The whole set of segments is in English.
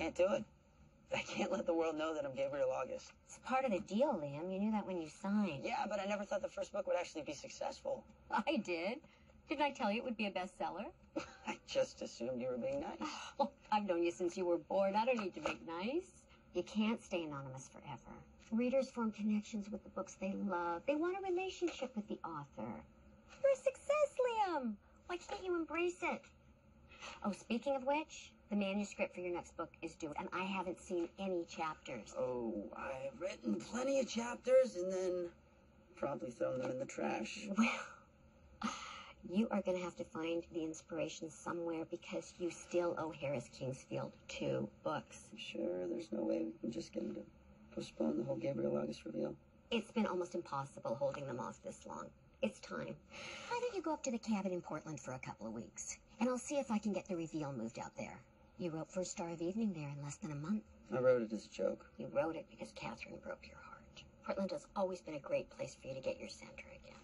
can't do it. I can't let the world know that I'm Gabriel August. It's part of the deal, Liam. You knew that when you signed. Yeah, but I never thought the first book would actually be successful. I did. Didn't I tell you it would be a bestseller? I just assumed you were being nice. Oh, I've known you since you were born. I don't need to make nice. You can't stay anonymous forever. Readers form connections with the books they love. They want a relationship with the author. You're a success, Liam. Why can't you embrace it? Oh, speaking of which, the manuscript for your next book is due, and I haven't seen any chapters. Oh, I've written plenty of chapters and then probably thrown them in the trash. Well, you are going to have to find the inspiration somewhere because you still owe Harris Kingsfield 2 books. Sure, there's no way we can just get him to postpone the whole Gabriel August reveal. It's been almost impossible holding them off this long. It's time. Why don't you go up to the cabin in Portland for a couple of weeks, and I'll see if I can get the reveal moved out there. You wrote First Star of Evening there in less than a month. I wrote it as a joke. You wrote it because Catherine broke your heart. Portland has always been a great place for you to get your center again.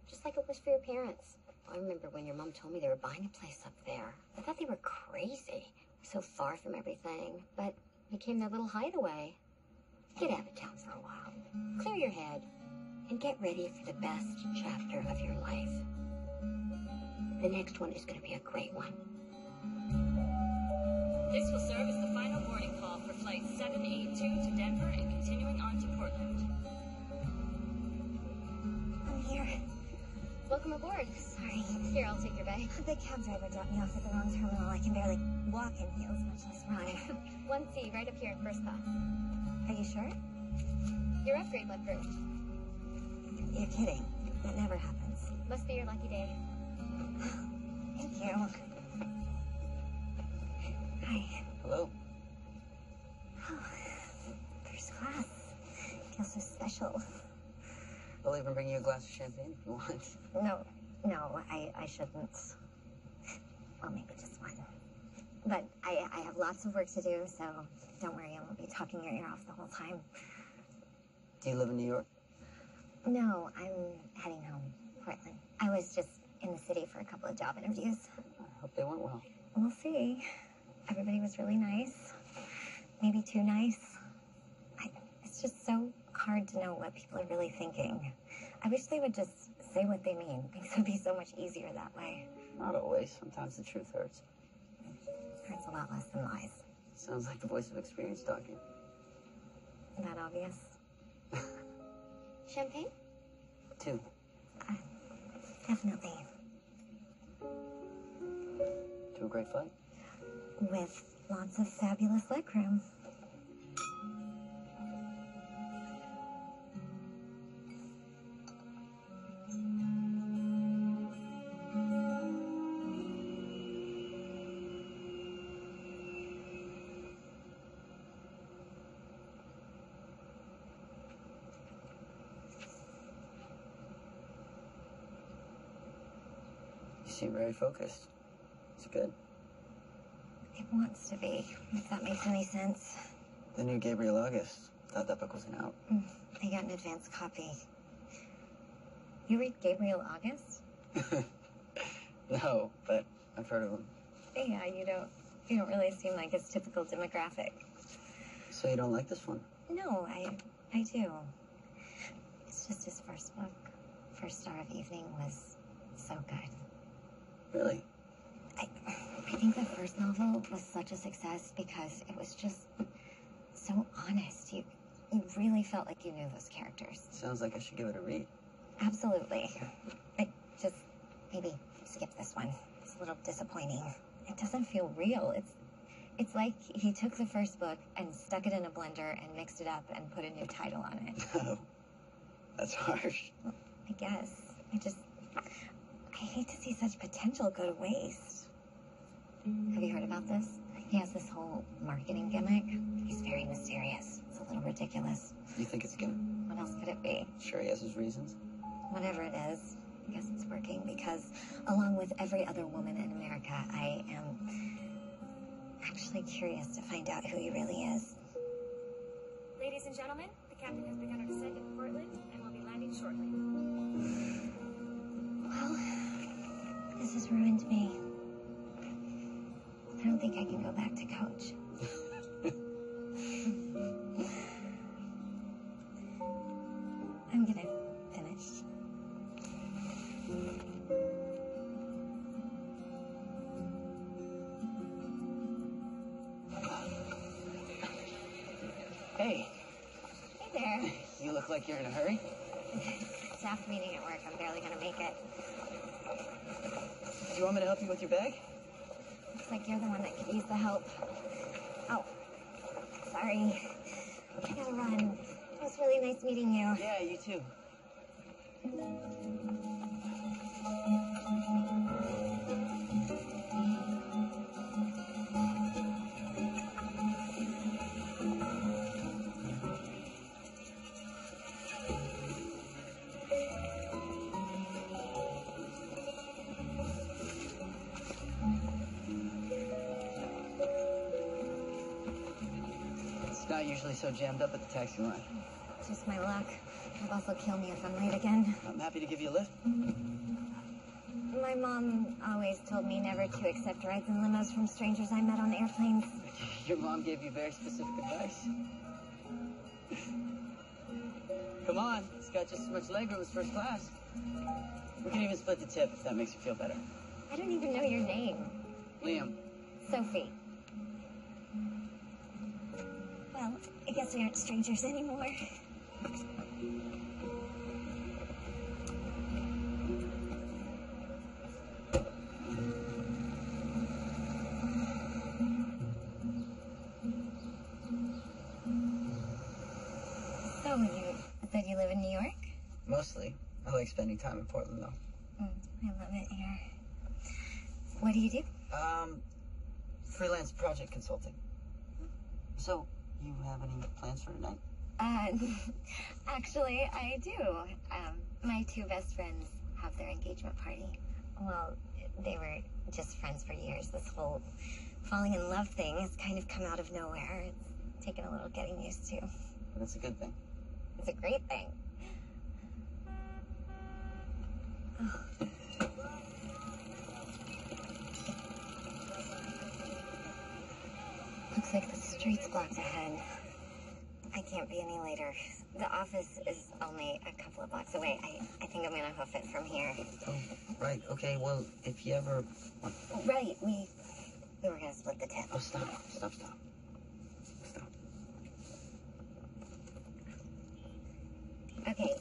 Just like it was for your parents. I remember when your mom told me they were buying a place up there. I thought they were crazy. So far from everything. But it became their little hideaway. Get out of town for a while. Clear your head. And get ready for the best chapter of your life. The next one is going to be a great one. This will serve as the final boarding call for Flight 782 to Denver and continuing on to Portland. I'm here. Welcome aboard. Sorry. Here, I'll take your bag. The cab driver dropped me off at the wrong terminal. I can barely walk in heels, much less run. 1C, right up here in first class. Are you sure? Your upgrade went through. You're kidding. That never happens. Must be your lucky day. Thank you. Hi. Hello. Oh, first class. Feels so special. I'll even bring you a glass of champagne if you want. No, I shouldn't. Well, maybe just one. But I have lots of work to do, so don't worry, I won't be talking your ear off the whole time. Do you live in New York? No, I'm heading home, Portland. I was just in the city for a couple of job interviews. I hope they went well. We'll see. Everybody was really nice. Maybe too nice. It's just so hard to know what people are really thinking. I wish they would just say what they mean. Things would be so much easier that way. Not always. Sometimes the truth hurts. Hurts a lot less than lies. Sounds like the voice of experience talking. That obvious? Champagne? 2. Definitely. To a great fight. With lots of fabulous legroom. You seem very focused. It's good. It wants to be, if that makes any sense. The new Gabriel August. Thought that book wasn't out. I got an advance copy. You read Gabriel August? No, but I've heard of him. Yeah, you don't really seem like his typical demographic. So you don't like this one? No, I do. It's just his first book. First Star of Evening was so good. Really? I think the first novel was such a success because it was just so honest. You really felt like you knew those characters. Sounds like I should give it a read. Absolutely. I just maybe skip this one. It's a little disappointing. It doesn't feel real. It's like he took the first book and stuck it in a blender and mixed it up and put a new title on it. Oh, that's harsh. Well, I guess. I hate to see such potential go to waste. Have you heard about this? He has this whole marketing gimmick. He's very mysterious. It's a little ridiculous. You think it's good? What else could it be? Sure, he has his reasons. Whatever it is, I guess it's working because, along with every other woman in America, I am actually curious to find out who he really is. Ladies and gentlemen, the captain has begun our descent in Portland and will be landing shortly. Well, this has ruined me. I don't think I can go back to coach. look like you're in a hurry? Staff meeting at work. I'm barely gonna make it. Do you want me to help you with your bag? Looks like you're the one that could use the help. Oh, sorry. I gotta run. It was really nice meeting you. Yeah, you too. It's not usually so jammed up at the taxi line. Just my luck. My boss will kill me if I'm late again. I'm happy to give you a lift. My mom always told me never to accept rides in limos from strangers I met on airplanes. Your mom gave you very specific advice. Come on, it's got just as much legroom as first class. We can even split the tip if that makes you feel better. I don't even know your name. Liam. Sophie. Well, I guess we aren't strangers anymore. So, you said you live in New York? Mostly. I like spending time in Portland, though. I love it here. What do you do? Freelance project consulting. So, you have any plans for tonight? Actually, I do. My two best friends have their engagement party. Well, they were just friends for years. This whole falling in love thing has kind of come out of nowhere. It's taken a little getting used to. But it's a good thing. It's a great thing. Oh. Looks like the street's blocked ahead. I can't be any later. The office is only a couple of blocks away. I think I'm gonna hoof it from here. Oh, right. Okay, well, if you ever... Right, we were gonna split the tip. Oh, stop. Stop. Okay,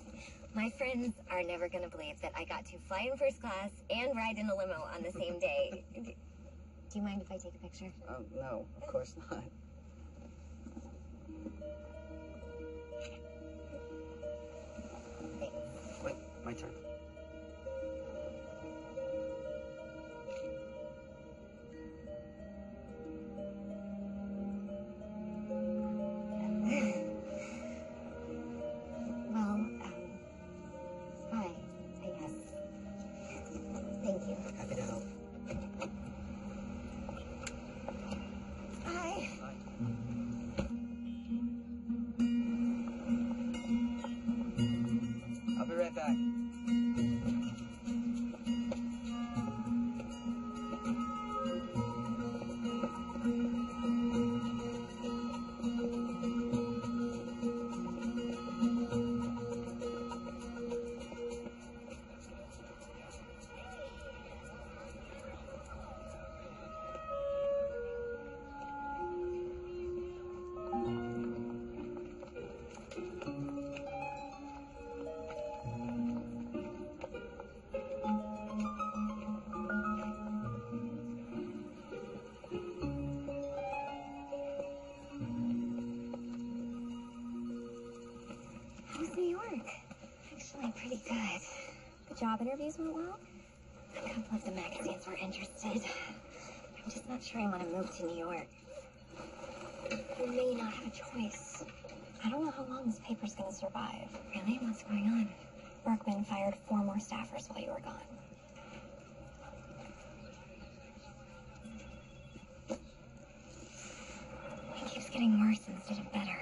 my friends are never gonna believe that I got to fly in first class and ride in a limo on the same day. Do you mind if I take a picture? Oh, no, of course not. Thanks. Wait, my turn. Well, bye, I guess. Thank you. Happy to help. Bye. I'll be right back. How's New York? Actually, pretty good. The job interviews went well. A couple of the magazines were interested. I'm just not sure I want to move to New York. We may not have a choice. I don't know how long this paper's going to survive. Really? What's going on? Berkman fired 4 more staffers while you were gone. It keeps getting worse instead of better.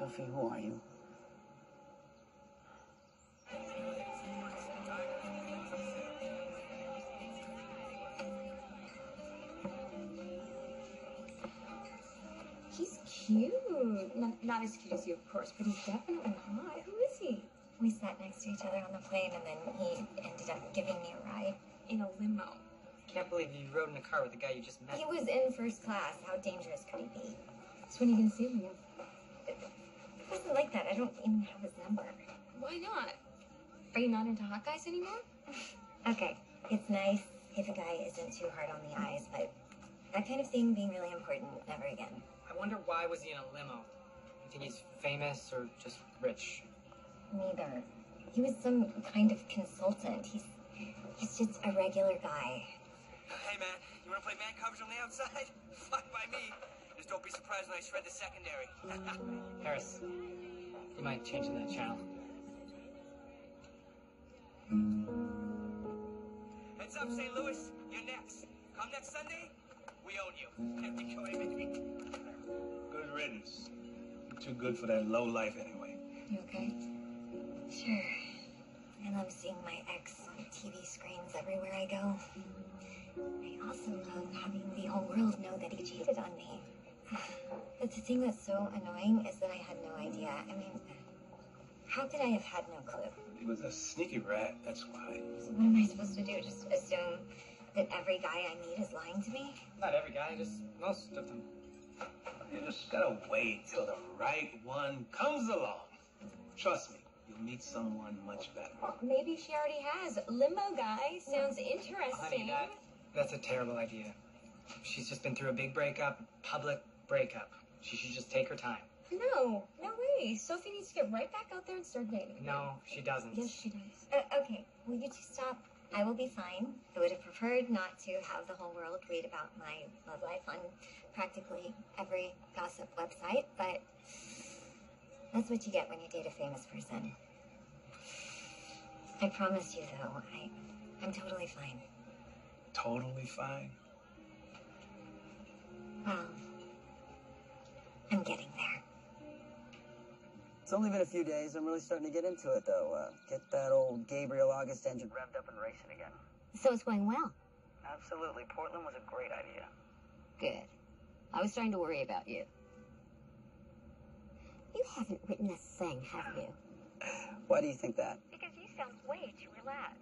Sophie, who are you? He's cute. Not as cute as you, of course, but he's definitely hot. Who is he? We sat next to each other on the plane, and then he ended up giving me a ride in a limo. Can't believe you rode in a car with the guy you just met. He was in first class. How dangerous could he be? So when are you going to see him? It wasn't like that. I don't even have his number. Why not? Are you not into hot guys anymore? Okay, it's nice if a guy isn't too hard on the eyes, but that kind of thing being really important, never again. I wonder why was he in a limo? You think he's famous or just rich? Neither. He was some kind of consultant. He's just a regular guy. Hey, man, you want to play man coverage on the outside? Fine by me. Just don't be surprised when I shred the secondary. Harris, you mind changing that channel? Heads up, St. Louis. You're next. Come next Sunday, we own you. Empty Coy, baby. Good riddance. You're too good for that low life anyway. You okay? Sure. I love seeing my ex on TV screens everywhere I go. I also love having the whole world know that he cheated on me. But the thing that's so annoying is that I had no idea. I mean, how could I have had no clue? He was a sneaky rat, that's why. So what am I supposed to do? Just assume that every guy I meet is lying to me? Not every guy, just most of them. You just gotta wait till the right one comes along. Trust me, you'll meet someone much better. Maybe she already has. Limo guy sounds interesting. Honey, that's a terrible idea. She's just been through a big breakup, public breakup. She should just take her time. No way. Sophie needs to get right back out there and start dating. No, she doesn't. Yes, she does. Okay, will you two stop? I will be fine. I would have preferred not to have the whole world read about my love life on practically every gossip website, but that's what you get when you date a famous person. I promise you, though, I'm totally fine. Totally fine. Well, I'm getting there. It's only been a few days. I'm really starting to get into it, though. Get that old Gabriel August engine revved up and racing again. So it's going well. Absolutely. Portland was a great idea. Good. I was starting to worry about you. You haven't written a thing, have you? Why do you think that? Because you sound way too relaxed.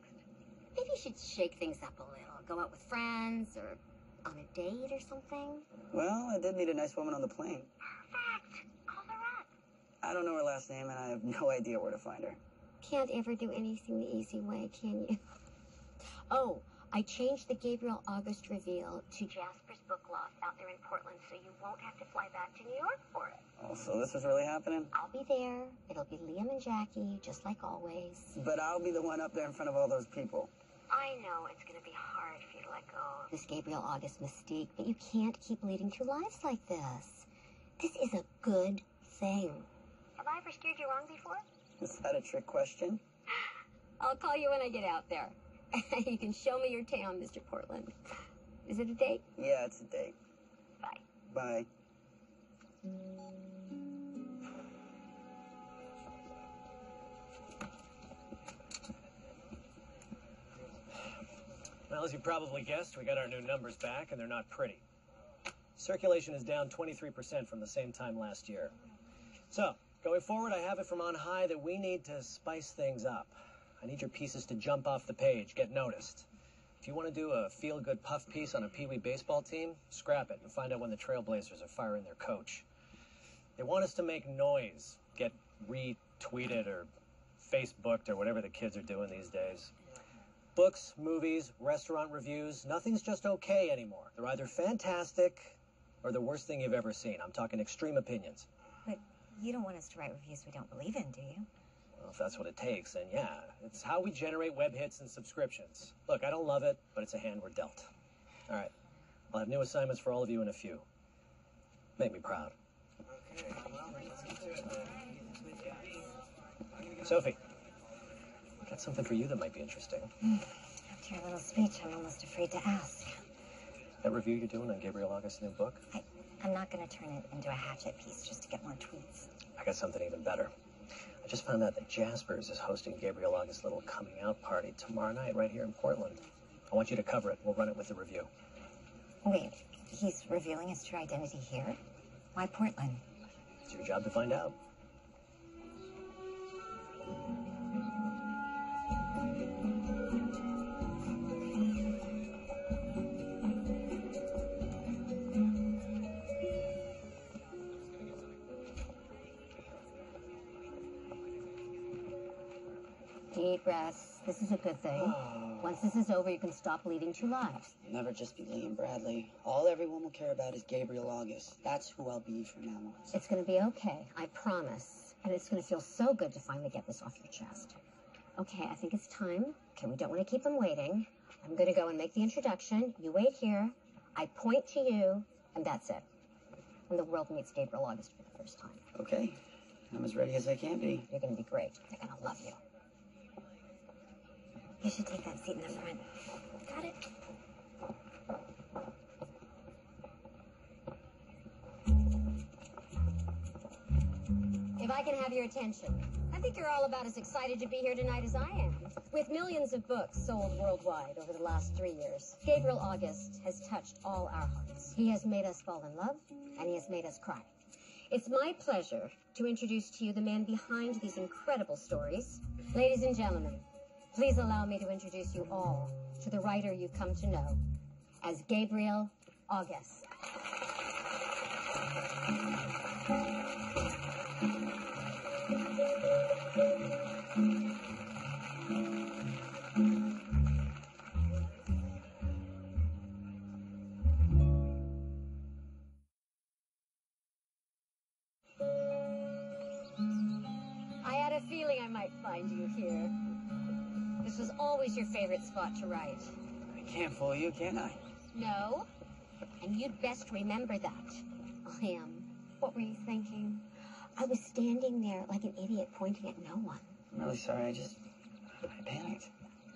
Maybe you should shake things up a little. Go out with friends or on a date or something. Well, I did meet a nice woman on the plane. Perfect. Call her up. I don't know her last name, and I have no idea where to find her. Can't ever do anything the easy way, can you? Oh, I changed the Gabriel August reveal to Jasper's book loft out there in Portland, so you won't have to fly back to New York for it. Oh, so this is really happening? I'll be there. It'll be Liam and Jackie, just like always. But I'll be the one up there in front of all those people. I know it's going to be hard for you to let go of This Gabriel August mystique, but you can't keep leading through lives like this. This is a good thing. Have I ever steered you wrong before? Is that a trick question? I'll call you when I get out there. You can show me your town, Mr. Portland. Is it a date? Yeah, it's a date. Bye. Bye. Well, as you probably guessed, we got our new numbers back, and they're not pretty. Circulation is down 23% from the same time last year. So, going forward, I have it from on high that we need to spice things up. I need your pieces to jump off the page, get noticed. If you want to do a feel-good puff piece on a Pee Wee baseball team, scrap it and find out when the Trailblazers are firing their coach. They want us to make noise, get retweeted or Facebooked or whatever the kids are doing these days. Books, movies, restaurant reviews, nothing's just okay anymore. They're either fantastic or the worst thing you've ever seen. I'm talking extreme opinions. But you don't want us to write reviews we don't believe in, do you? Well, if that's what it takes, then yeah. It's how we generate web hits and subscriptions. Look, I don't love it, but it's a hand we're dealt. All right. I'll have new assignments for all of you in a few. Make me proud. Sophie, I got something for you that might be interesting. After your little speech, I'm almost afraid to ask. That review you're doing on Gabriel August's new book? I'm not going to turn it into a hatchet piece just to get more tweets. I got something even better. I just found out that Jasper's is hosting Gabriel August's little coming out party tomorrow night right here in Portland. I want you to cover it. We'll run it with the review. Wait, he's revealing his true identity here? Why Portland? It's your job to find out. Deep breaths. This is a good thing. Once this is over, you can stop leading two lives. Never just be Lee and Bradley. All everyone will care about is Gabriel August. That's who I'll be from now on. It's going to be okay, I promise. And it's going to feel so good to finally get this off your chest. Okay, I think it's time. Okay, we don't want to keep them waiting. I'm going to go and make the introduction. You wait here. I point to you, and that's it. And the world meets Gabriel August for the first time. Okay, I'm as ready as I can be. You're going to be great. They're going to love you. You should take that seat in the front. Got it. If I can have your attention, I think you're all about as excited to be here tonight as I am. With millions of books sold worldwide over the last 3 years, Gabriel August has touched all our hearts. He has made us fall in love, and he has made us cry. It's my pleasure to introduce to you the man behind these incredible stories. Ladies and gentlemen, please allow me to introduce you all to the writer you've come to know as Gabriel August. I had a feeling I might find you here. This was always your favorite spot to write. I can't fool you, can I? No? And you'd best remember that. Liam, what were you thinking? I was standing there like an idiot pointing at no one. I'm really sorry, I panicked.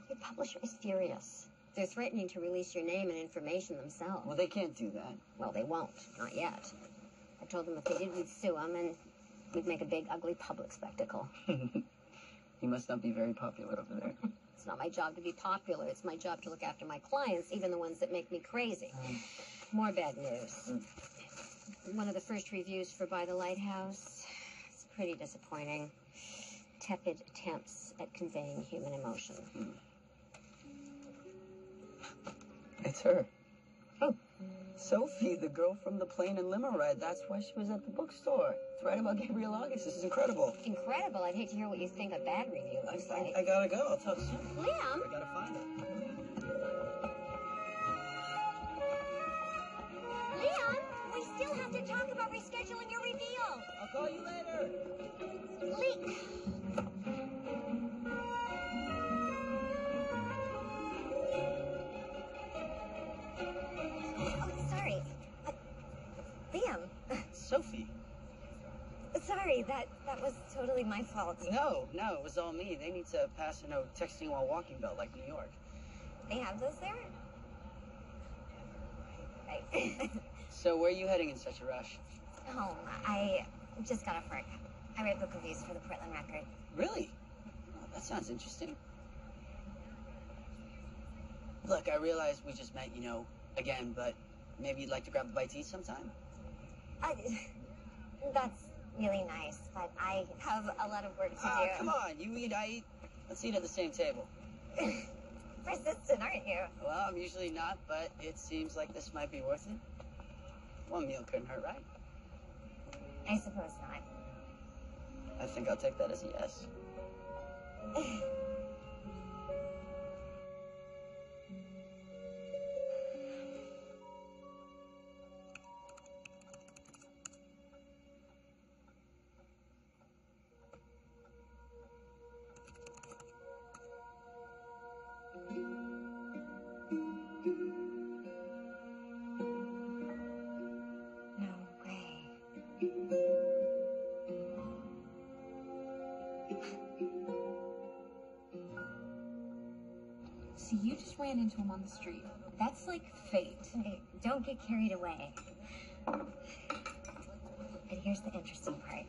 Your publisher is furious. They're threatening to release your name and information themselves. Well, they can't do that. Well, they won't. Not yet. I told them if they did, we'd sue them and we'd make a big, ugly public spectacle. You must not be very popular over there. It's not my job to be popular. It's my job to look after my clients, even the ones that make me crazy. More bad news. One of the first reviews for By the Lighthouse. It's pretty disappointing. Tepid attempts at conveying human emotion. It's her. Oh. Sophie, the girl from the plane and limo ride. That's why she was at the bookstore. To write about Gabriel August. This is incredible. Incredible. I'd hate to hear what you think a bad review looks like. I gotta go. I'll talk soon. Liam! I gotta find it. Liam! We still have to talk about rescheduling your reveal. I'll call you later. Oh, sorry. Liam. Sophie. Sorry, that was totally my fault. No, it was all me. They need to pass a no texting while walking belt like New York. They have those there? Right. So where are you heading in such a rush? Home. I just got off work. I write book reviews for the Portland Record. Really? Oh, that sounds interesting. Look, I realize we just met, again, but maybe you'd like to grab a bite to eat sometime? That's really nice, but I have a lot of work to do. Come on. You eat, I eat. Let's eat at the same table. Persistent, aren't you? Well, I'm usually not, but it seems like this might be worth it. One meal couldn't hurt, right? I suppose not. I think I'll take that as a yes. No way. So you just ran into him on the street. That's like fate. Hey, don't get carried away. But here's the interesting part.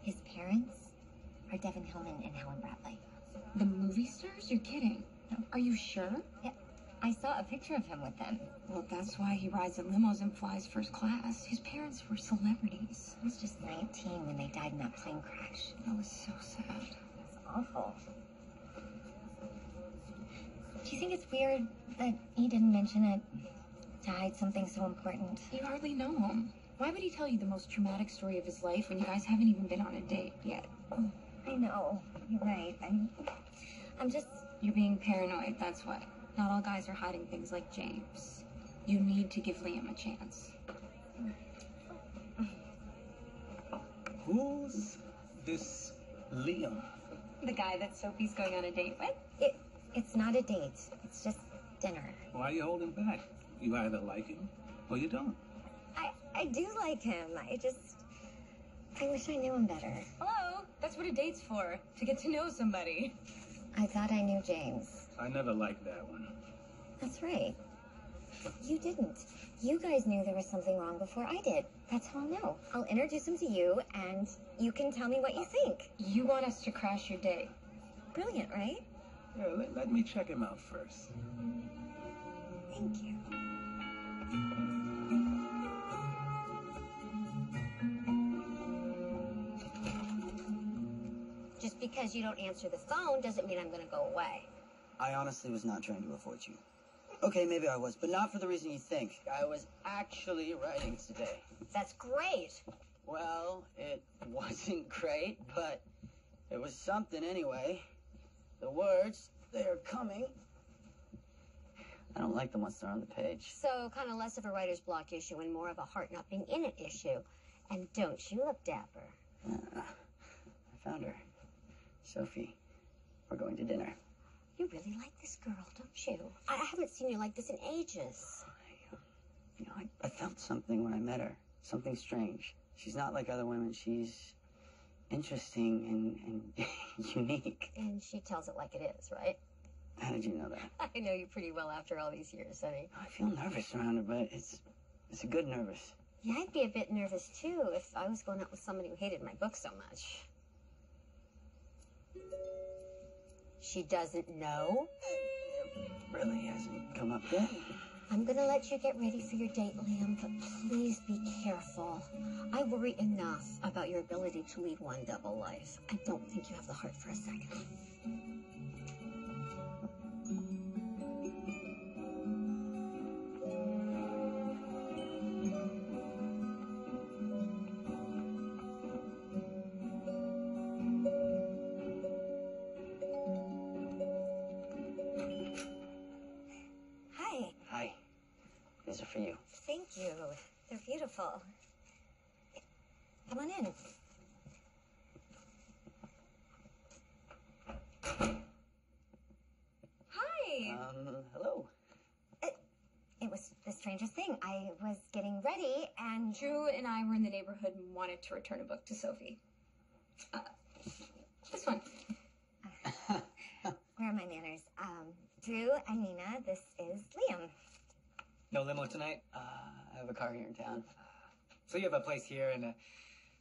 His parents are Devin Hillman and Helen Bradley. The movie stars? You're kidding. Are you sure? Yeah, I saw a picture of him with them. Well, that's why he rides in limos and flies first class. His parents were celebrities. He was just 19 when they died in that plane crash. That was so sad. It's awful. Do you think it's weird that he didn't mention it to hide something so important? You hardly know him. Why would he tell you the most traumatic story of his life when you guys haven't even been on a date yet? I know. You're right. I'm just... You're being paranoid, that's why. Not all guys are hiding things like James. You need to give Liam a chance. Who's this Liam? The guy that Sophie's going on a date with? It's not a date. It's just dinner. Why are you holding back? You either like him or you don't. I do like him. I wish I knew him better. Hello? That's what a date's for. To get to know somebody. I thought I knew James. I never liked that one. That's right. You didn't. You guys knew there was something wrong before I did. That's how I'll know. I'll introduce him to you, and you can tell me what you think. You want us to crash your date. Brilliant, right? Yeah, let me check him out first. Thank you. Just because you don't answer the phone doesn't mean I'm going to go away. I honestly was not trying to avoid you. Okay, maybe I was, but not for the reason you think. I was actually writing today. That's great. Well, it wasn't great, but it was something anyway. The words, they are coming. I don't like them once they're on the page. So kind of less of a writer's block issue and more of a heart not being in it issue. And don't you look dapper. I found her. Sophie, we're going to dinner. You really like this girl, don't you? I haven't seen you like this in ages. I felt something when I met her. Something strange. She's not like other women. She's interesting and unique. And she tells it like it is, right? How did you know that? I know you pretty well after all these years, honey. I feel nervous around her, but it's a good nervous. Yeah, I'd be a bit nervous, too, if I was going out with somebody who hated my book so much. She doesn't know? It really hasn't come up yet. I'm gonna let you get ready for your date, Liam, but please be careful. I worry enough about your ability to lead one double life. I don't think you have the heart for a second. These are for you. Thank you. They're beautiful. Come on in. Hi. Hello. It was the strangest thing. I was getting ready, and Drew and I were in the neighborhood and wanted to return a book to Sophie. This one. Where are my manners? Drew and Nina, this is Liam. No limo tonight? I have a car here in town. So you have a place here and a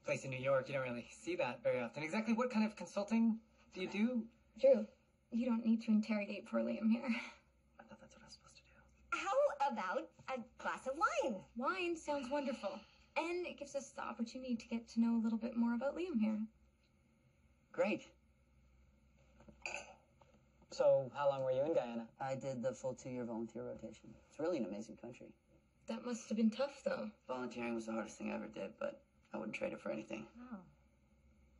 place in New York. You don't really see that very often. Exactly what kind of consulting do you do? Drew, you don't need to interrogate poor Liam here. I thought that's what I was supposed to do. How about a glass of wine? Wine sounds wonderful. And it gives us the opportunity to get to know a little bit more about Liam here. Great. So, how long were you in Guyana? I did the full 2-year volunteer rotation. It's really an amazing country. That must have been tough, though. Volunteering was the hardest thing I ever did, but I wouldn't trade it for anything. Oh,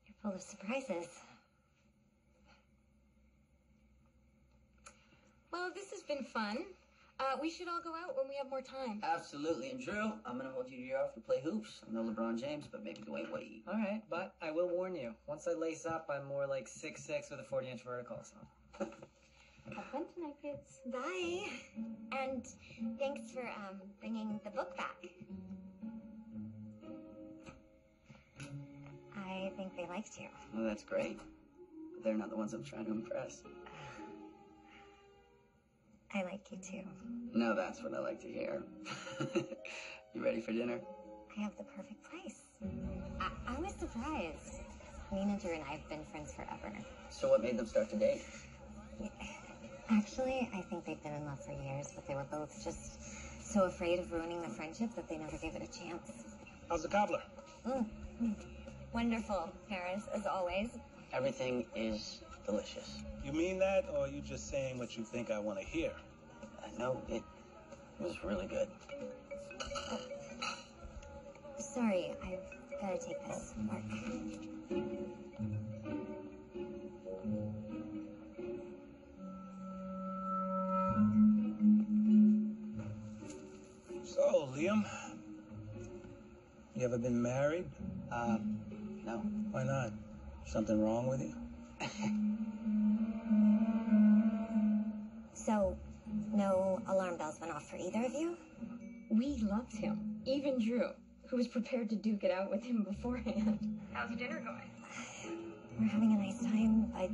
you're full of surprises. Well, this has been fun. We should all go out when we have more time. Absolutely. And Drew, I'm going to hold you to your offer to play hoops. I'm no LeBron James, but maybe Dwayne Wade. All right, but I will warn you. Once I lace up, I'm more like 6'6" with a 40-inch vertical, so... Have fun tonight, kids. Bye. And thanks for bringing the book back. I think they liked you. Well, that's great. But they're not the ones I'm trying to impress. I like you too. Now that's what I like to hear. You ready for dinner? I have the perfect place. I was surprised. Nina, Drew, and I have been friends forever. So what made them start to date? Actually, I think they've been in love for years, but they were both just so afraid of ruining the friendship that they never gave it a chance. How's the cobbler? Wonderful, Paris, as always. Everything is delicious. You mean that, or are you just saying what you think I want to hear? No, it was really good. Sorry, I've got to take this from work. So, Liam, you ever been married? No. Why not? Something wrong with you? So, no alarm bells went off for either of you? We loved him. Even Drew, who was prepared to duke it out with him beforehand. How's dinner going? We're having a nice time, but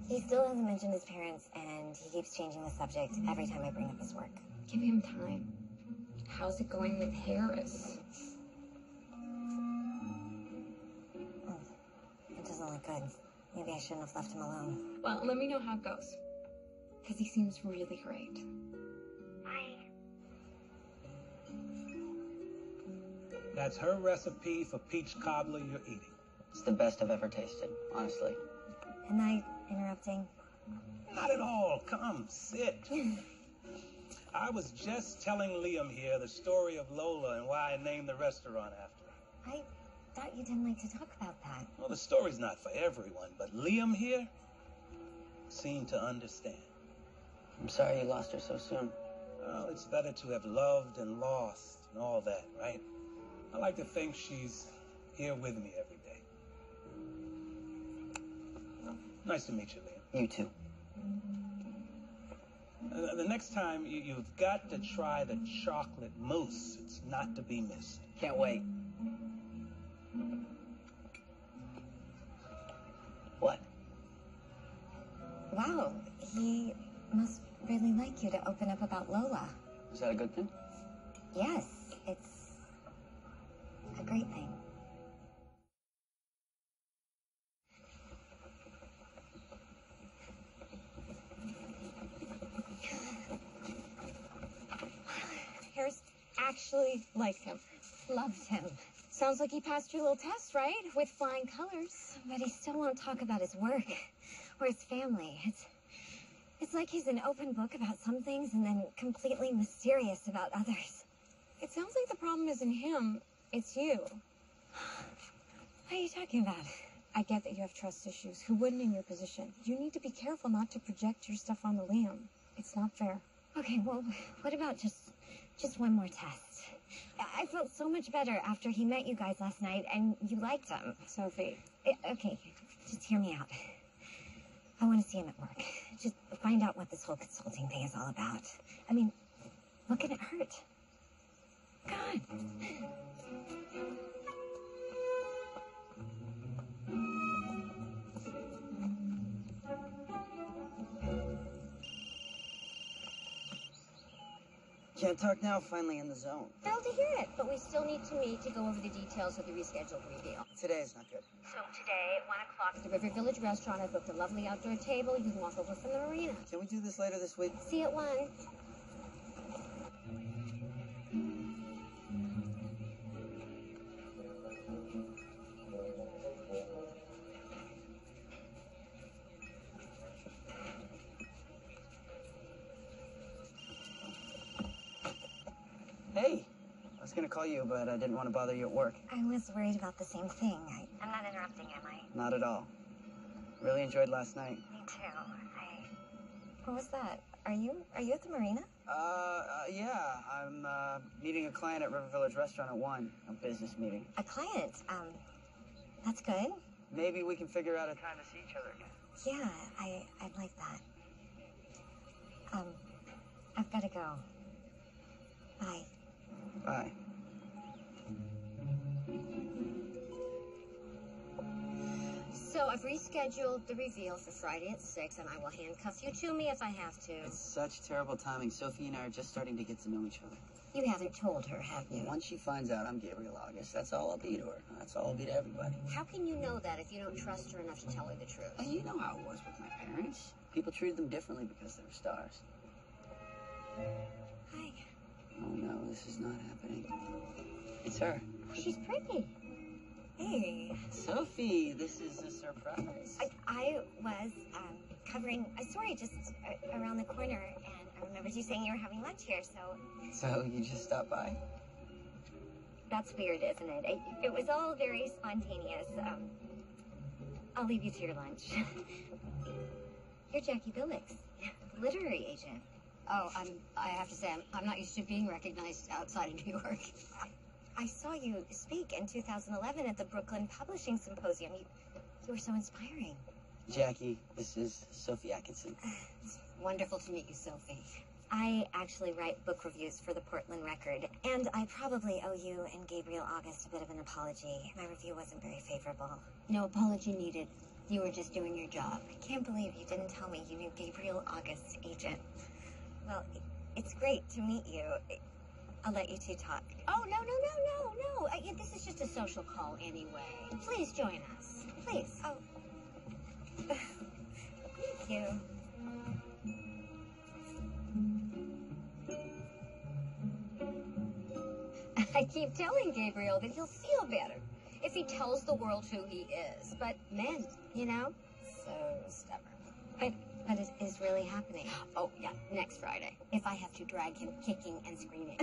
he still hasn't mentioned his parents, and he keeps changing the subject every time I bring up his work. Give him time. How's it going with Harris? It doesn't look good. Maybe I shouldn't have left him alone. Well, let me know how it goes. Because he seems really great. Bye. That's her recipe for peach cobbler you're eating. It's the best I've ever tasted, honestly. Am I interrupting? Not at all. Come, sit. I was just telling Liam here the story of Lola and why I named the restaurant after her. I thought you didn't like to talk about that. Well, the story's not for everyone, but Liam here seemed to understand. I'm sorry you lost her so soon. Well, it's better to have loved and lost and all that, right? I like to think she's here with me every day. Nice to meet you, Liam. You too. The next time, you've got to try the chocolate mousse. It's not to be missed. Can't wait. What? Wow, he must really like you to open up about Lola. Is that a good thing? Yes, it's a great thing. Harris actually liked him. Loved him. Sounds like he passed your little test, right? With flying colors. But he still won't talk about his work or his family. It's like he's an open book about some things and then completely mysterious about others. It sounds like the problem isn't him, it's you. What are you talking about? I get that you have trust issues. Who wouldn't in your position? You need to be careful not to project your stuff onto Liam. It's not fair. Okay, well, what about just one more test? I felt so much better after he met you guys last night, and you liked him. Sophie. Okay, just hear me out. I want to see him at work. Just find out what this whole consulting thing is all about. I mean, what can it hurt? God. Can't talk now, finally in the zone. Thrilled to hear it, but we still need to meet to go over the details of the rescheduled reveal. Today is not good. So today at 1 o'clock at the River Village restaurant, I've booked a lovely outdoor table. You can walk over from the marina. Can we do this later this week? See you at 1. Hey, I was gonna call you, but I didn't want to bother you at work. I was worried about the same thing. I'm not interrupting, am I? Not at all. Really enjoyed last night. Me too. What was that? Are you at the marina? Yeah. I'm, meeting a client at River Village Restaurant at 1. A business meeting. A client? That's good. Maybe we can figure out a time to see each other again. Yeah, I'd like that. I've got to go. Bye. Bye. So I've rescheduled the reveal for Friday at 6, and I will handcuff you to me if I have to. It's such terrible timing. Sophie and I are just starting to get to know each other. You haven't told her, have you? Once she finds out I'm Gabriel August, that's all I'll be to her. That's all I'll be to everybody. How can you know that if you don't trust her enough to tell her the truth? And you know how it was with my parents. People treated them differently because they were stars. Hi. Oh no, this is not happening. It's her. She's pretty. Hey. Sophie, this is a surprise. I was covering a story just around the corner, and I remembered you saying you were having lunch here, so... So you just stopped by? That's weird, isn't it? It was all very spontaneous. I'll leave you to your lunch. You're Jackie Billix, literary agent. Oh, I have to say, I'm not used to being recognized outside of New York. I saw you speak in 2011 at the Brooklyn Publishing Symposium. You were so inspiring. Jackie, this is Sophie Atkinson. It's wonderful to meet you, Sophie. I actually write book reviews for the Portland Record, and I probably owe you and Gabriel August a bit of an apology. My review wasn't very favorable. No apology needed. You were just doing your job. I can't believe you didn't tell me you knew Gabriel August's agent. Well, it's great to meet you. I'll let you two talk. Oh, no. This is just a social call anyway. Please join us. Please. Oh. Thank you. I keep telling Gabriel that he'll feel better if he tells the world who he is. But men, you know, so stubborn. But it is really happening. Oh, yeah, next Friday. If I have to drag him kicking and screaming.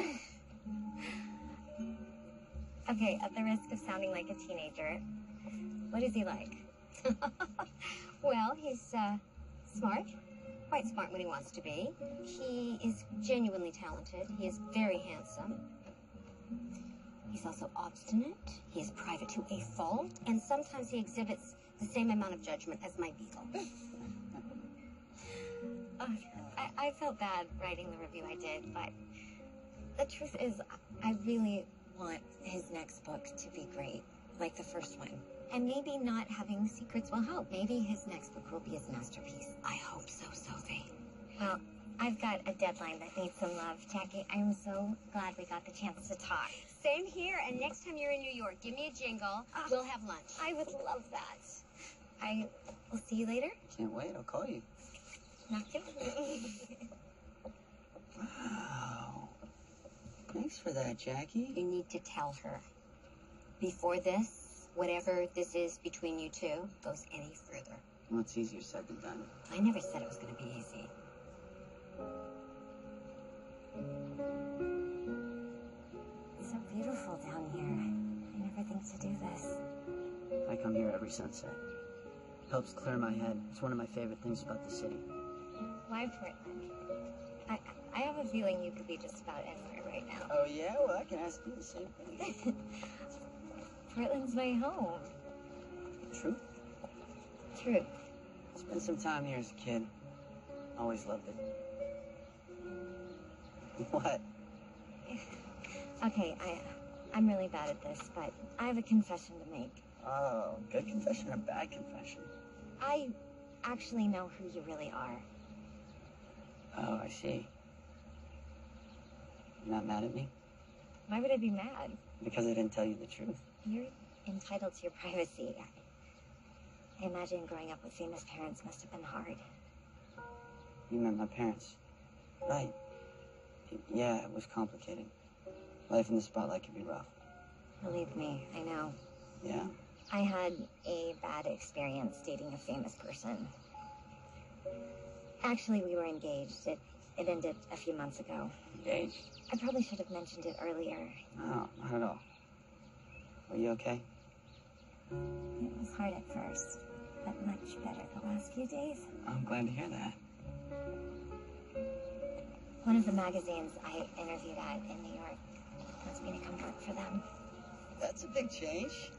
Okay, at the risk of sounding like a teenager, what is he like? Well, he's smart. Quite smart when he wants to be. He is genuinely talented. He is very handsome. He's also obstinate. He is private to a fault. And sometimes he exhibits the same amount of judgment as my beagle. I felt bad writing the review I did, but the truth is, I really want his next book to be great, like the first one. And maybe not having secrets will help. Maybe his next book will be his masterpiece. I hope so, Sophie. Well, I've got a deadline that needs some love. Jackie, I'm so glad we got the chance to talk. Same here, and next time you're in New York, give me a jingle. We'll have lunch. I would love that. I will see you later. Can't wait, I'll call you. Not kidding. Wow. Thanks for that, Jackie. You need to tell her. Before this, whatever this is between you two goes any further. Well, it's easier said than done. I never said it was going to be easy. It's so beautiful down here. I never think to do this. I come here every sunset. Helps clear my head. It's one of my favorite things about the city. Why Portland? I have a feeling you could be just about anywhere right now. Oh, yeah? Well, I can ask you the same thing. Portland's my home. Truth? Truth. Spent some time here as a kid. Always loved it. What? Okay, I'm really bad at this, but I have a confession to make. Oh, good confession or bad confession? I actually know who you really are. Oh, I see. You're not mad at me? Why would I be mad? Because I didn't tell you the truth. You're entitled to your privacy. I imagine growing up with famous parents must have been hard. You met my parents. Right. Yeah, it was complicated. Life in the spotlight can be rough. Believe me, I know. Yeah? I had a bad experience dating a famous person. Actually, we were engaged. It ended a few months ago. Engaged? I probably should have mentioned it earlier. No, not at all. Are you okay? It was hard at first, but much better the last few days. I'm glad to hear that. One of the magazines I interviewed at in New York wants me to come work for them. That's a big change.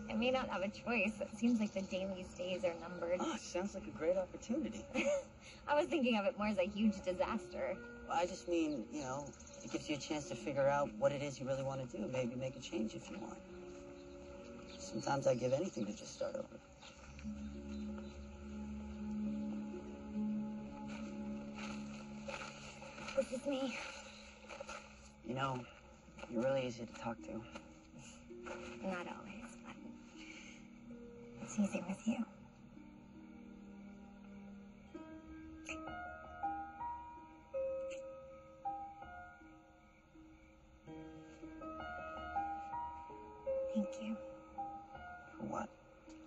I may not have a choice. It seems like the Daly's days are numbered. Oh, sounds like a great opportunity. I was thinking of it more as a huge disaster. Well, I just mean, you know, it gives you a chance to figure out what it is you really want to do. Maybe make a change if you want. Sometimes I give anything to just start over. This is me. You know, you're really easy to talk to. Not always, but it's easy with you. Thank you. For what?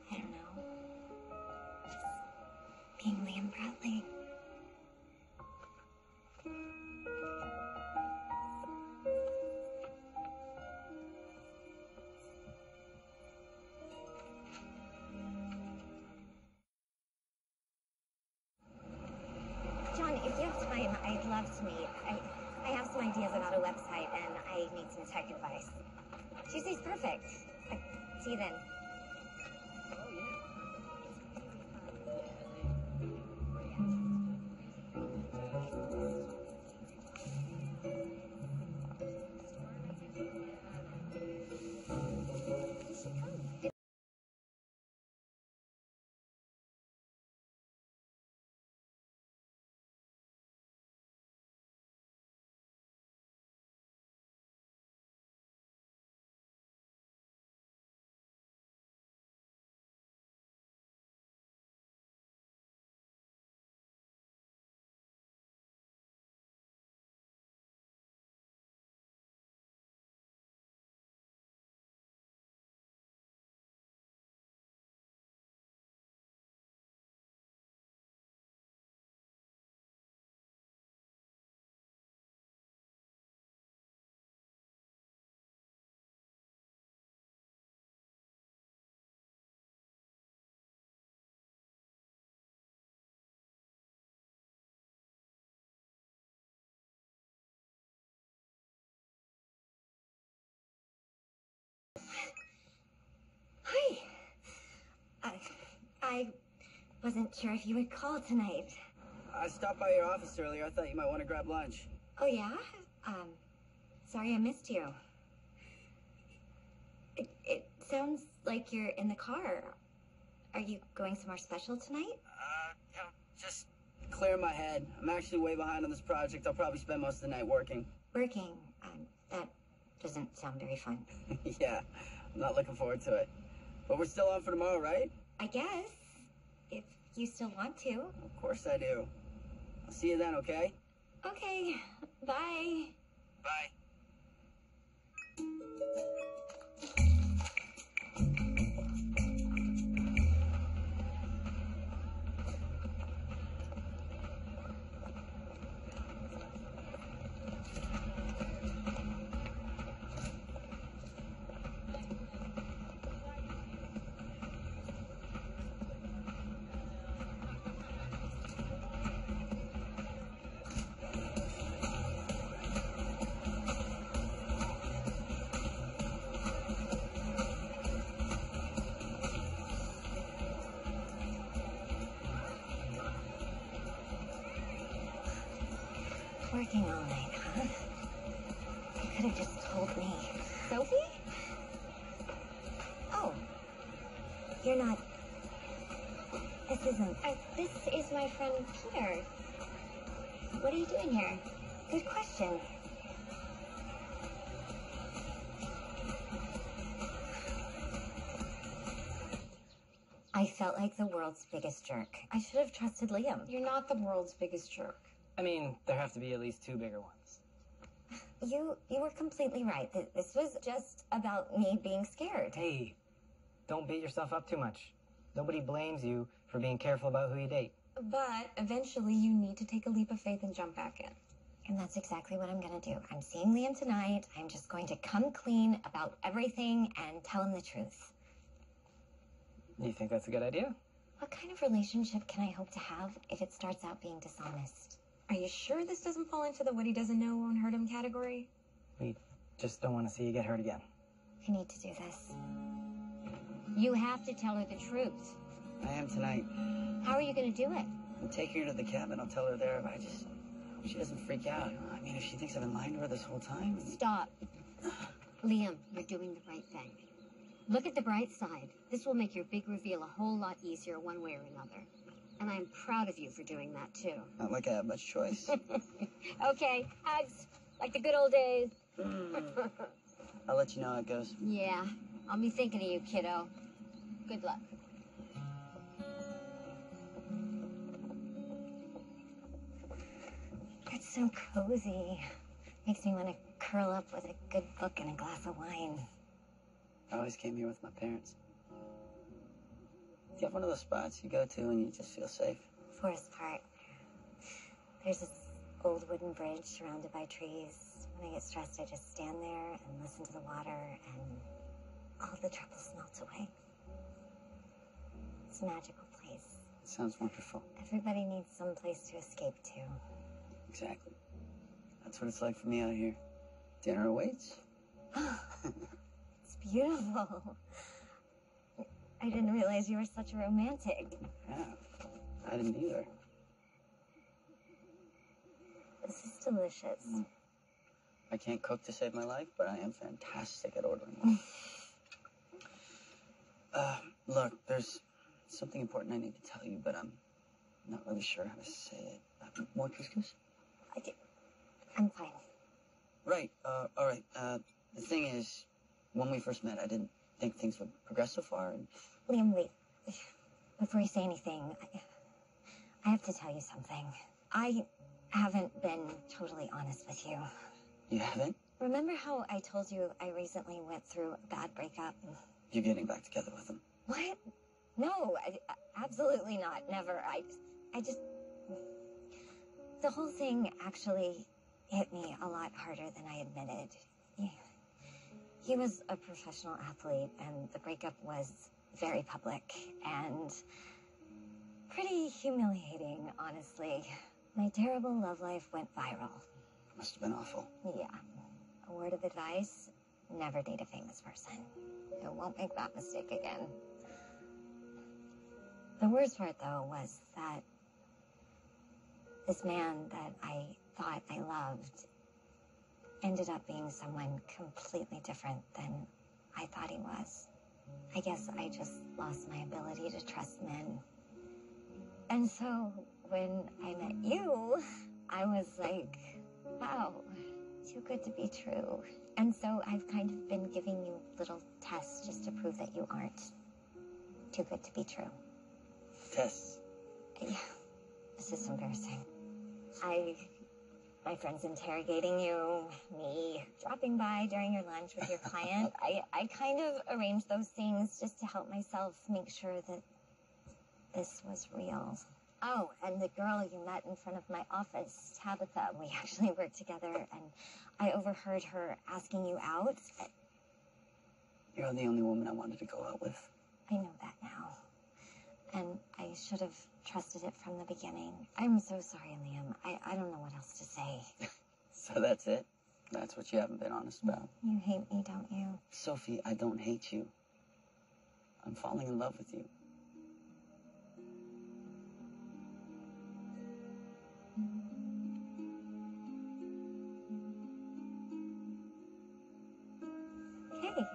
I don't know. Just being Liam Bradley. John, if you have time, I'd love to meet. I have some ideas about a website, and I need some tech advice. Tuesday's perfect. See you then. Hi. I wasn't sure if you would call tonight. I stopped by your office earlier. I thought you might want to grab lunch. Oh, yeah? Sorry I missed you. It sounds like you're in the car. Are you going somewhere special tonight? Just clear my head. I'm actually way behind on this project. I'll probably spend most of the night working. Working? That doesn't sound very fun. Yeah, I'm not looking forward to it. But we're still on for tomorrow, right? I guess. If you still want to. Of course I do. I'll see you then, okay? Okay. Bye. Bye. Working all night, huh? You could have just told me. Sophie? Oh. You're not... This isn't... this is my friend Peter. What are you doing here? Good question. I felt like the world's biggest jerk. I should have trusted Liam. You're not the world's biggest jerk. I mean, there have to be at least 2 bigger ones. You were completely right. This was just about me being scared. Hey, don't beat yourself up too much. Nobody blames you for being careful about who you date. But eventually you need to take a leap of faith and jump back in. And that's exactly what I'm gonna do. I'm seeing Liam tonight. I'm just going to come clean about everything and tell him the truth. You think that's a good idea? What kind of relationship can I hope to have if it starts out being dishonest? Are you sure this doesn't fall into the what he doesn't know won't hurt him category? We just don't want to see you get hurt again. I need to do this. You have to tell her the truth. I am tonight. How are you going to do it? I'm taking her to the cabin. I'll tell her there, but I just hope she doesn't freak out. I mean, if she thinks I've been lying to her this whole time. Stop. Liam, you're doing the right thing. Look at the bright side. This will make your big reveal a whole lot easier one way or another. And I'm proud of you for doing that, too. Not like I have much choice. Okay, hugs. Like the good old days. I'll let you know how it goes. Yeah, I'll be thinking of you, kiddo. Good luck. It's so cozy. Makes me want to curl up with a good book and a glass of wine. I always came here with my parents. Do you have one of those spots you go to and you just feel safe? Forest Park. There's this old wooden bridge surrounded by trees. When I get stressed, I just stand there and listen to the water, and all the troubles melt away. It's a magical place. It sounds wonderful. Everybody needs some place to escape to. Exactly. That's what it's like for me out here. Dinner awaits. It's beautiful. I didn't realize you were such a romantic. Yeah, I didn't either. This is delicious. I can't cook to save my life, but I am fantastic at ordering one. Look, there's something important I need to tell you, but I'm not really sure how to say it. More couscous? I'm fine. Right, all right. The thing is, when we first met, I didn't think things would progress so far. And... Liam, wait. Before you say anything, I have to tell you something. I haven't been totally honest with you. You haven't? Remember how I told you I recently went through a bad breakup? You're getting back together with him. What? No, absolutely not. Never. I just... The whole thing actually hit me a lot harder than I admitted. He was a professional athlete, and the breakup was very public and pretty humiliating, honestly. My terrible love life went viral. Must have been awful. Yeah. A word of advice, never date a famous person. I won't make that mistake again. The worst part, though, was that this man that I thought I loved ended up being someone completely different than I thought he was. I guess I just lost my ability to trust men. And so when I met you, I was like, wow, too good to be true. And so I've kind of been giving you little tests just to prove that you aren't too good to be true. Tests? Yeah, this is embarrassing. My friend's interrogating you, me dropping by during your lunch with your client. I kind of arranged those things just to help myself make sure that this was real. Oh, and the girl you met in front of my office, Tabitha, we actually worked together, and I overheard her asking you out. You're the only woman I wanted to go out with. I know that now. And I should have trusted it from the beginning. I'm so sorry, Liam. I don't know what else to say. So that's it? That's what you haven't been honest about? You hate me, don't you? Sophie, I don't hate you. I'm falling in love with you. Hey.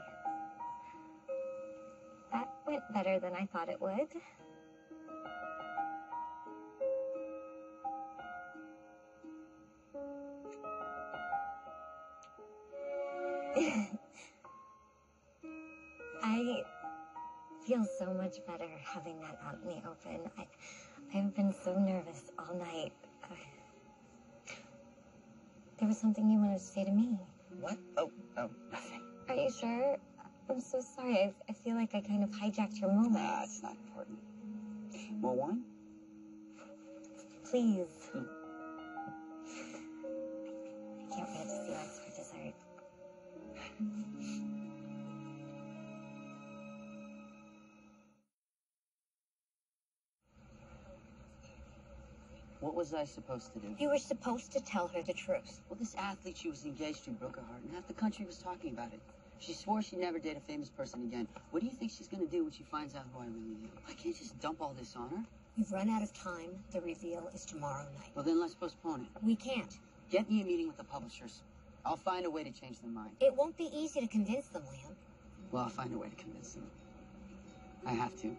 That went better than I thought it would. I feel so much better having that out in the open. I've been so nervous all night. There was something you wanted to say to me. What? Oh, nothing. Are you sure? I'm so sorry. I feel like I kind of hijacked your moment. Nah, it's not important. More wine? Please. I can't wait to see what's for dessert. What was I supposed to do? You were supposed to tell her the truth. Well, this athlete she was engaged to broke her heart, and half the country was talking about it. She swore she'd never date a famous person again. What do you think she's going to do when she finds out who I really am? I can't just dump all this on her. You've run out of time. The reveal is tomorrow night. Well, then let's postpone it. We can't. Get me a meeting with the publishers. I'll find a way to change their mind. It won't be easy to convince them, Liam. Well, I'll find a way to convince them. I have to.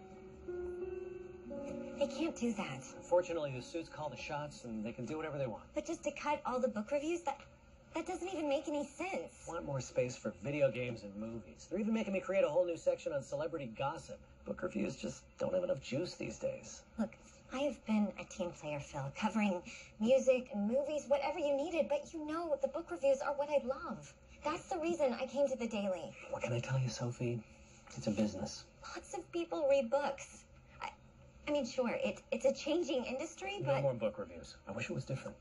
They can't do that. Unfortunately, the suits call the shots, and they can do whatever they want. But just to cut all the book reviews, That doesn't even make any sense. Want more space for video games and movies. They're even making me create a whole new section on celebrity gossip. Book reviews just don't have enough juice these days. Look, I have been a team player, Phil, covering music and movies, whatever you needed, but you know the book reviews are what I love. That's the reason I came to the Daily. What can I tell you, Sophie? It's a business. Lots of people read books. I mean, sure, it's a changing industry, No but... more book reviews. I wish it was different.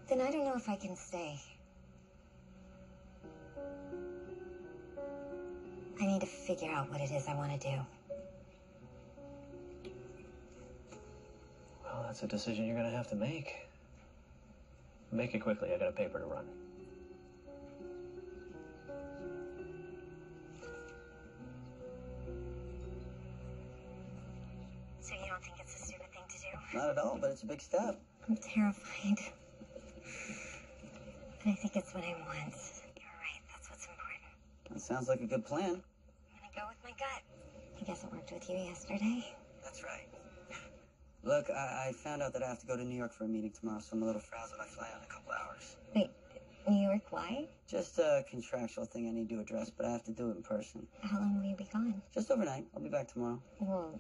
Then I don't know if I can stay. I need to figure out what it is I want to do. Well, that's a decision you're gonna have to make. Make it quickly. I got a paper to run. So you don't think it's a stupid thing to do? Not at all, but it's a big step. I'm terrified. But I think it's what I want. You're right. That's what's important. That sounds like a good plan. I'm gonna go with my gut. I guess it worked with you yesterday. That's right. Look, I found out that I have to go to New York for a meeting tomorrow, so I'm a little frazzled. I fly out in a couple hours. Wait, New York, why? Just a contractual thing I need to address, but I have to do it in person. How long will you be gone? Just overnight. I'll be back tomorrow. Well,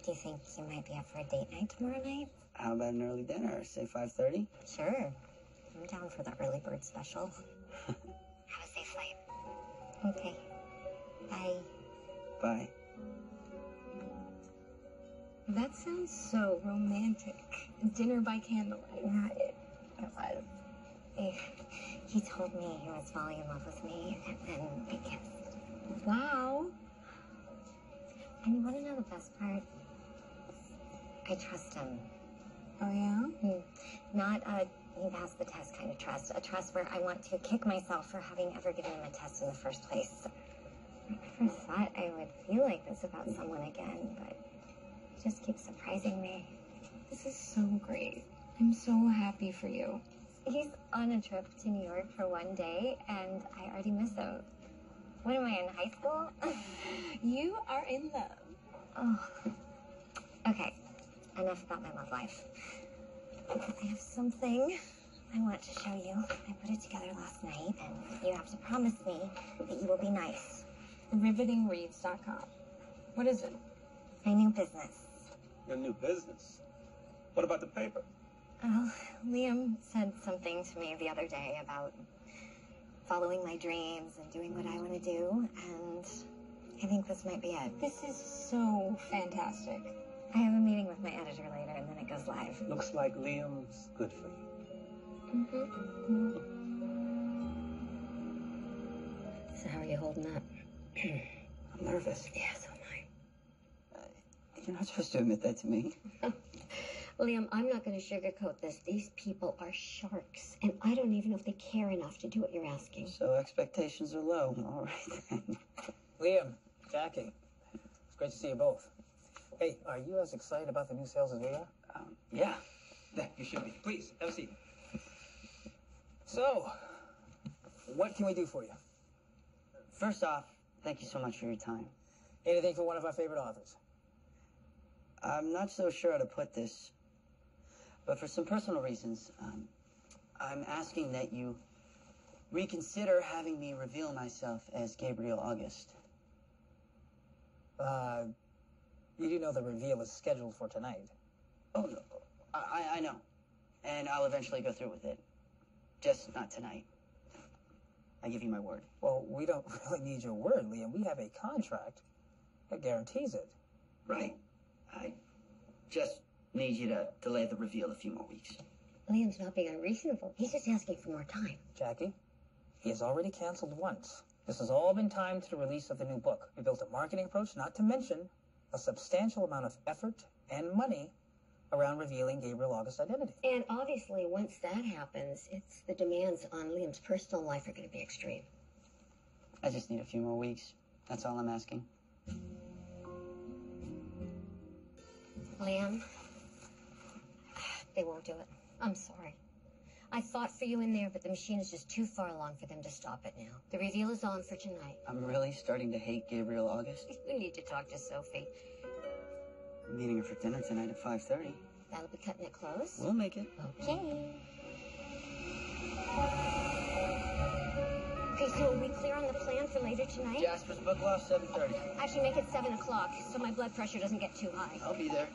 do you think you might be up for a date night tomorrow night? How about an early dinner? Say 5:30? Sure. I'm down for the early bird special. Have a safe flight. Okay. Bye. Bye. That sounds so romantic. Dinner by candlelight. Yeah, it was. He told me he was falling in love with me, and then we kissed. Wow. And you want to know the best part? I trust him. Oh, yeah? Not a he passed the test kind of trust. A trust where I want to kick myself for having ever given him a test in the first place. I never thought I would feel like this about someone again, but it just keeps surprising me. This is so great. I'm so happy for you. He's on a trip to New York for one day, and I already miss him. What am I, in high school? You are in love. Oh. Okay, enough about my love life. I have something I want to show you. I put it together last night, and you have to promise me that you will be nice. Rivetingreads.com. What is it? My new business. Your new business? What about the paper? Oh, Liam said something to me the other day about following my dreams and doing what I want to do, and I think this might be it. This is so fantastic. I have a meeting with my editor later, and then it goes live. Looks like Liam's good for you. So how are you holding up? I'm nervous. Yeah, so am You're not supposed to admit that to me. I. Liam, I'm not going to sugarcoat this. These people are sharks, and I don't even know if they care enough to do what you're asking. So expectations are low. All right, then. Liam, Jackie, it's great to see you both. Hey, are you as excited about the new sales as we are? Yeah. You should be. Please, have a seat. So, what can we do for you? First off, thank you so much for your time. Anything for one of our favorite authors? I'm not so sure how to put this, but for some personal reasons, I'm asking that you reconsider having me reveal myself as Gabriel August. You do know the reveal is scheduled for tonight. Oh, no. I know. And I'll eventually go through with it. Just not tonight. I give you my word. Well, we don't really need your word, Liam. We have a contract that guarantees it. Right. I just need you to delay the reveal a few more weeks. Liam's not being unreasonable. He's just asking for more time. Jackie, he has already canceled once. This has all been timed to the release of the new book. We built a marketing approach, not to mention a substantial amount of effort and money around revealing Gabriel August's identity. And obviously, once that happens, it's the demands on Liam's personal life are going to be extreme. I just need a few more weeks. That's all I'm asking. Liam, they won't do it. I'm sorry. I fought for you in there, but the machine is just too far along for them to stop it now. The reveal is on for tonight. I'm really starting to hate Gabriel August. You need to talk to Sophie. I'm meeting her for dinner tonight at 5:30. That'll be cutting it close. We'll make it. Okay. Okay, so are we clear on the plan for later tonight? Jasper's book loft, 7:30. Actually, make it 7 o'clock so my blood pressure doesn't get too high. I'll be there.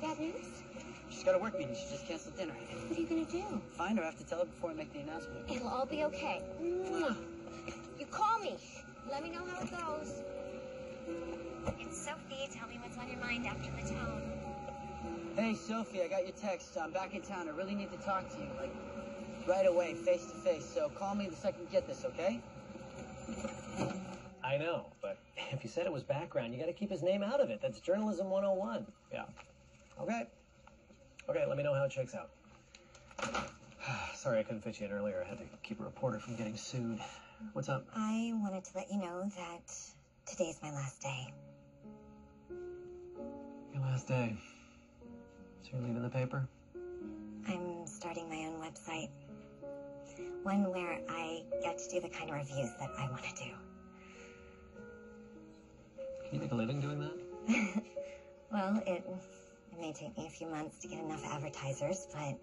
Bad news? She's got a work meeting. She just canceled dinner. What are you gonna do? Find her. I have to tell her before I make the announcement. It'll all be okay. Mwah. You call me. Let me know how it goes. It's Sophie. Tell me what's on your mind after the tone. Hey, Sophie, I got your text. I'm back in town. I really need to talk to you, like, right away, face to face. So call me the second you get this, okay? I know, but if you said it was background, you got to keep his name out of it. That's journalism 101. Yeah. Okay. Okay, let me know how it shakes out. Sorry I couldn't fit you in earlier. I had to keep a reporter from getting sued. What's up? I wanted to let you know that today's my last day. Your last day. So you're leaving the paper? I'm starting my own website. One where I get to do the kind of reviews that I want to do. Can you make a living doing that? Well, it may take me a few months to get enough advertisers, but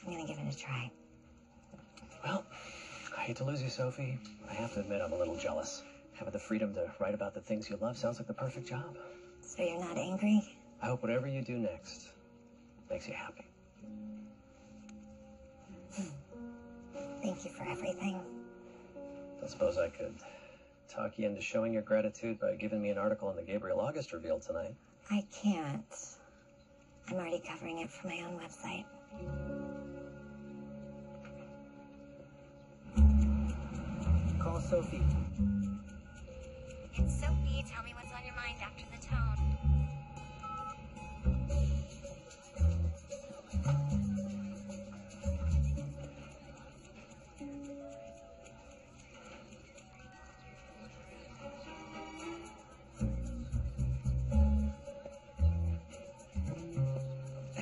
I'm gonna give it a try. Well, I hate to lose you, Sophie. I have to admit I'm a little jealous. Having the freedom to write about the things you love sounds like the perfect job. So you're not angry? I hope whatever you do next makes you happy. Thank you for everything. Don't suppose I could talk you into showing your gratitude by giving me an article on the Gabriel August reveal tonight. I can't. I'm already covering it for my own website. Call Sophie. It's Sophie. Tell me what's on your mind after the tone.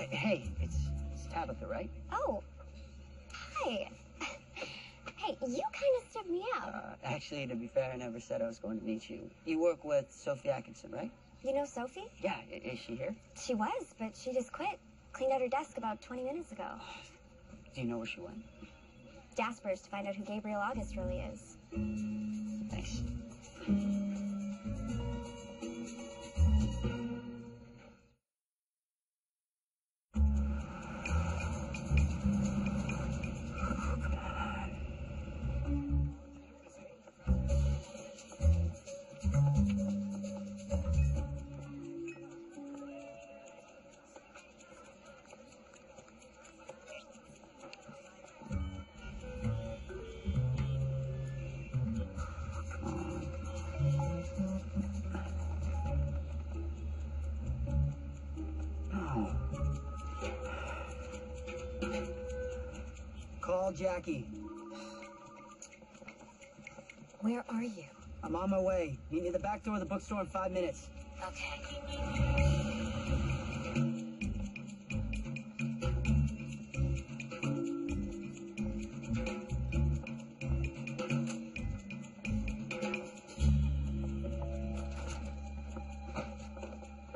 Hey, it's Tabitha, right? Oh, hi. Hey, you kind of stepped me out. Actually, to be fair, I never said I was going to meet you. You work with Sophie Atkinson, right? You know Sophie? Yeah, is she here? She was, but she just quit. Cleaned out her desk about 20 minutes ago. Do you know where she went? Jasper's to find out who Gabriel August really is. Thanks. Call Jackie. Where are you? I'm on my way. Meet me at the back door of the bookstore in 5 minutes. Okay.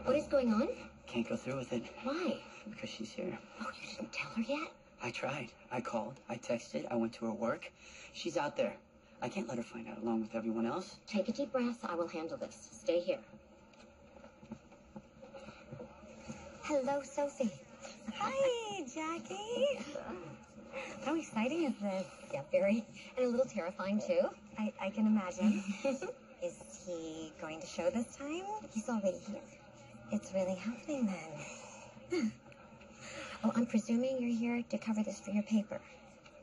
What is going on? Can't go through with it Why? because she's here. Oh, you didn't tell her yet? I tried. I called. I texted. I went to her work. She's out there. I can't let her find out along with everyone else. Take a deep breath. I will handle this. Stay here. Hello, Sophie. Hi, Jackie. How exciting is this? Yeah, very. And a little terrifying, too. I can imagine. Is he going to show this time? He's already here. It's really happening then. Oh, I'm presuming you're here to cover this for your paper.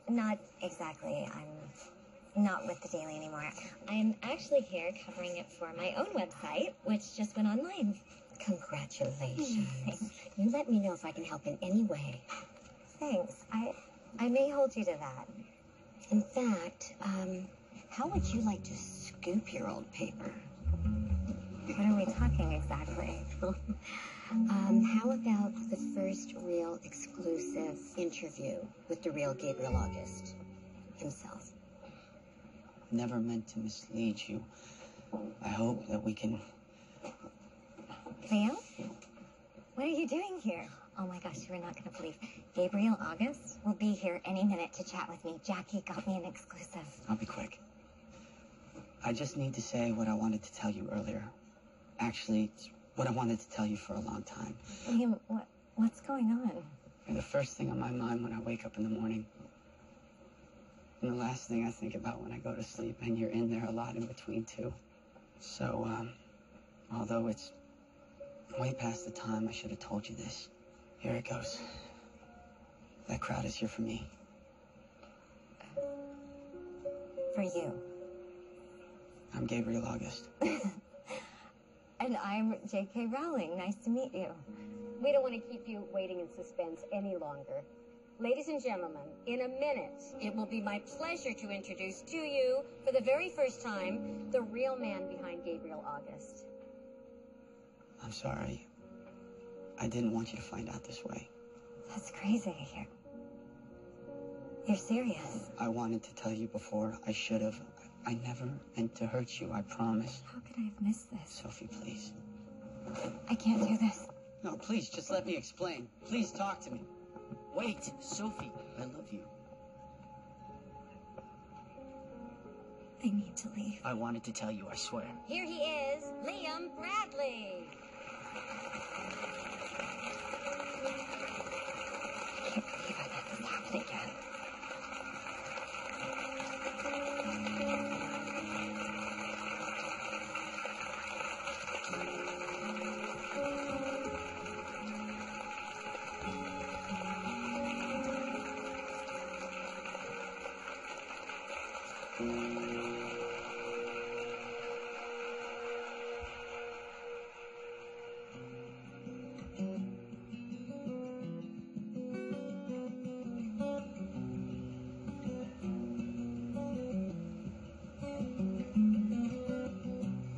Not exactly. I'm not with the Daily anymore. I'm actually here covering it for my own website, which just went online. Congratulations. You let me know if I can help in any way. Thanks. I may hold you to that. In fact, how would you like to scoop your old paper? What are we talking exactly? How about the first real exclusive interview with the real Gabriel August himself? Never meant to mislead you. I hope that we can... Leo? What are you doing here? Oh my gosh, you are not going to believe. Gabriel August will be here any minute to chat with me. Jackie got me an exclusive. I'll be quick. I just need to say what I wanted to tell you earlier. Actually, it's what I wanted to tell you for a long time. Liam, what's going on? You're the first thing on my mind when I wake up in the morning. And the last thing I think about when I go to sleep, and you're in there a lot in between, too. So, although it's way past the time I should have told you this, here it goes. That crowd is here for me. For you. I'm Gabriel August. And I'm J.K. Rowling. Nice to meet you. We don't want to keep you waiting in suspense any longer. Ladies and gentlemen, in a minute, it will be my pleasure to introduce to you, for the very first time, the real man behind Gabriel August. I'm sorry. I didn't want you to find out this way. That's crazy. You're serious. I wanted to tell you before. I should have. I never meant to hurt you, I promise. How could I have missed this? Sophie, please. I can't do this. No, please, just let me explain. Please talk to me. Wait, Sophie, I love you. I need to leave. I wanted to tell you, I swear. Here he is, Liam Bradley. I can't believe I let this happen again.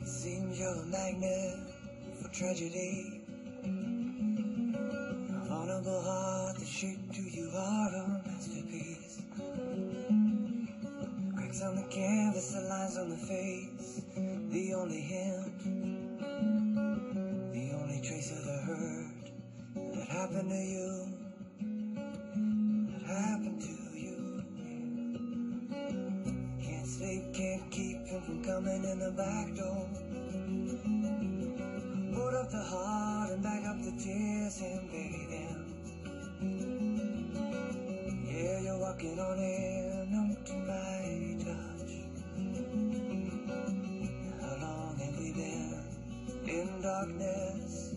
Seems you're a magnet for tragedy. A vulnerable heart that shaped who you are, a masterpiece. Cracks on the canvas, the lines on the face. The only hint, the only trace of the hurt that happened to you. That happened to you. Can't sleep, can't keep him from coming in the back door. Hold up the heart and back up the tears and bury them. Yeah, you're walking on air, numb to my touch. How long have we been in darkness?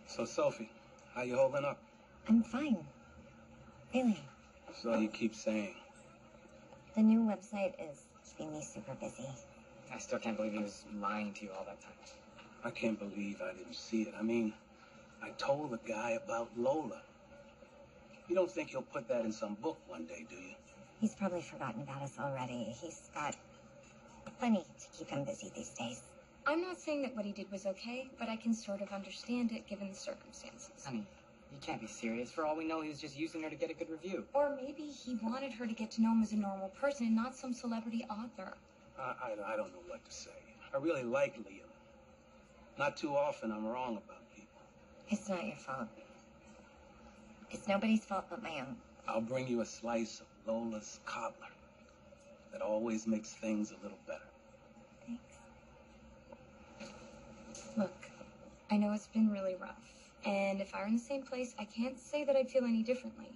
So, Sophie, how you holding up? I'm fine. Really. So you keep saying. The new website is keeping me super busy. I still can't believe he was lying to you all that time. I can't believe I didn't see it. I mean, I told the guy about Lola. You don't think he'll put that in some book one day, do you? He's probably forgotten about us already. He's got plenty to keep him busy these days. I'm not saying that what he did was okay, but I can sort of understand it given the circumstances. Honey, you can't be serious. For all we know, he was just using her to get a good review. Or maybe he wanted her to get to know him as a normal person and not some celebrity author. I don't know what to say. I really like Liam. Not too often I'm wrong about people. It's not your fault. It's nobody's fault but my own. I'll bring you a slice of Lola's cobbler. That always makes things a little better. Thanks. Look, I know it's been really rough. And if I were in the same place, I can't say that I'd feel any differently.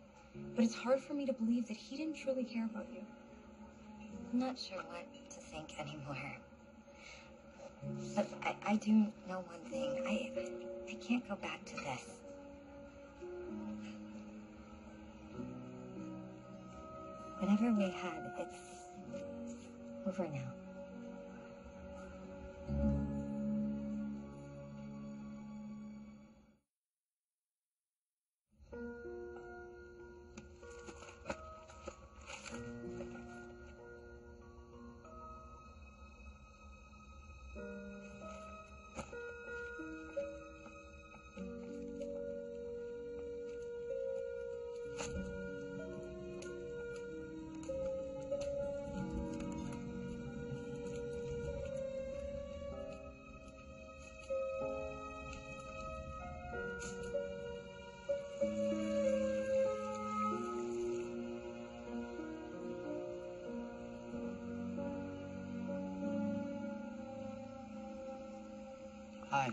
But it's hard for me to believe that he didn't truly care about you. I'm not sure what to think anymore. But I do know one thing. I can't go back to this. Whatever we had, it's over now. Hi.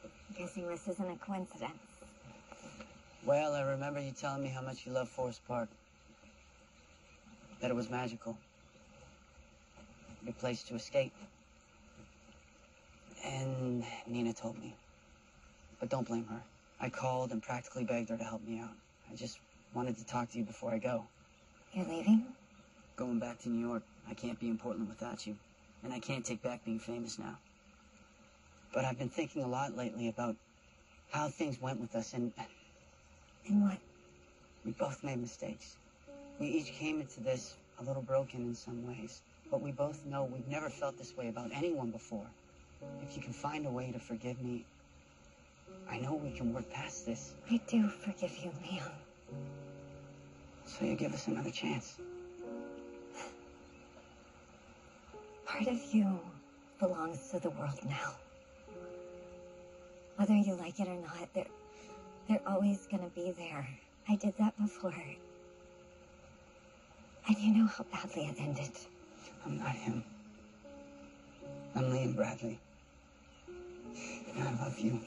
I'm guessing this isn't a coincidence. Well, I remember you telling me how much you love Forest Park. That it was magical. Your place to escape. And Nina told me. But don't blame her. I called and practically begged her to help me out. I just wanted to talk to you before I go. You're leaving? Going back to New York. I can't be in Portland without you. And I can't take back being famous now. But I've been thinking a lot lately about how things went with us, and what? We both made mistakes. We each came into this a little broken in some ways, but we both know we've never felt this way about anyone before. If you can find a way to forgive me, I know we can work past this. I do forgive you, Liam. So you give us another chance. Part of you belongs to the world now. Whether you like it or not, they're always gonna be there. I did that before. And you know how badly it ended. I'm not him. I'm Liam Bradley. And I love you.